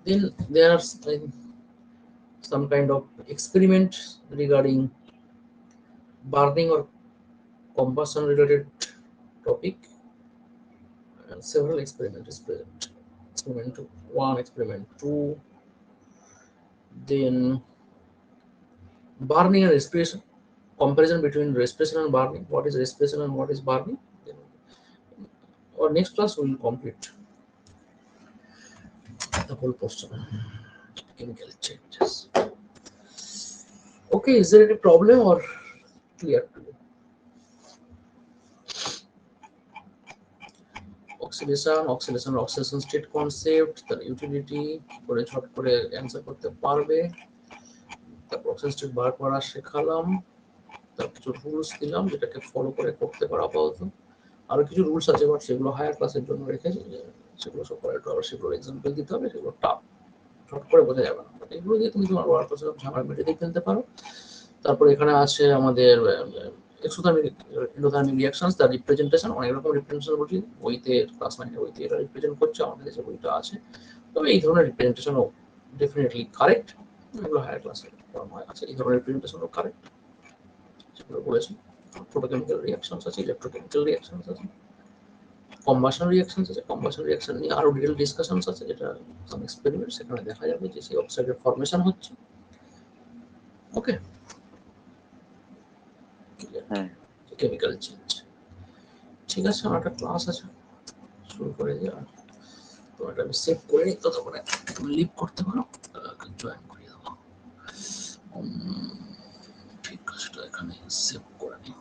Then there are some kind of experiment regarding burning or combustion related topic. Several experiments is present. Experiment 1, experiment 2, then burning and respiration. Comparison between respiration and burning. What is respiration and what is burning? Then our next class we will complete the whole portion. Chemical changes. Okay, is there any problem or clear to you? Oxidation state concept, the utility করে ছোট করে answer করতে পারবে। তারপর oxidation state বার করা শেখালাম, তার কিছু rules দিলাম যেটাকে ফলো করে করতে পারো আপাতত। আরো কিছু রুলস আছে বাট সেগুলো হায়ার ক্লাসের জন্য রেখেছি, সেগুলো সব পরে আবার সেগুলো এক্সাম্পল দিতে হবে, সেগুলো টাফ, শর্ট করে বোঝা যাবে না, বাট এগুলো দিয়ে তুমি তোমার ওয়ার্ক প্রসেস ঝামেলা মেটে দিয়ে ফেলতে পারো। তারপর এখানে আছে আমাদের এক্সোথার্মিক এন্ডোথার্মিক রিঅ্যাকশনস, তার রিপ্রেজেন্টেশন, অনেক রকম রিপ্রেজেন্টেশন বলছি বইতে ক্লাস 9 বইতে এটা রিপ্রেজেন্ট করছে, আমাদের যে বইটা আছে। তবে এই ধরনের রিপ্রেজেন্টেশনও ডেফিনেটলি কারেক্ট, এগুলো হায়ার ক্লাসে আছে, এই ধরনের রিপ্রেজেন্টেশনও কারেক্ট, সেগুলো বলেছি। photochemical reactions আছে, electrochemical reactions আছে, combustion reactions আছে, combustion reaction নিয়ে আরো ডিটেইল ডিসকাশনস আছে, যেটা সাম এক্সপেরিমেন্ট, সেখানে দেখা যাবে যে সেই অক্সাইডের ফর্মেশন হচ্ছে। ওকে, কেমিক্যাল চেঞ্জ। ঠিক আছে, আমার একটা ক্লাস আছে, শুরু করে দিই। আর তো এটা আমি সেভ করে নিই, ততক্ষণে তুমি লিভ করতে পারো, জয়েন করিয়ে দেবো। ঠিক আছে, এখানে সেভ করে নিই।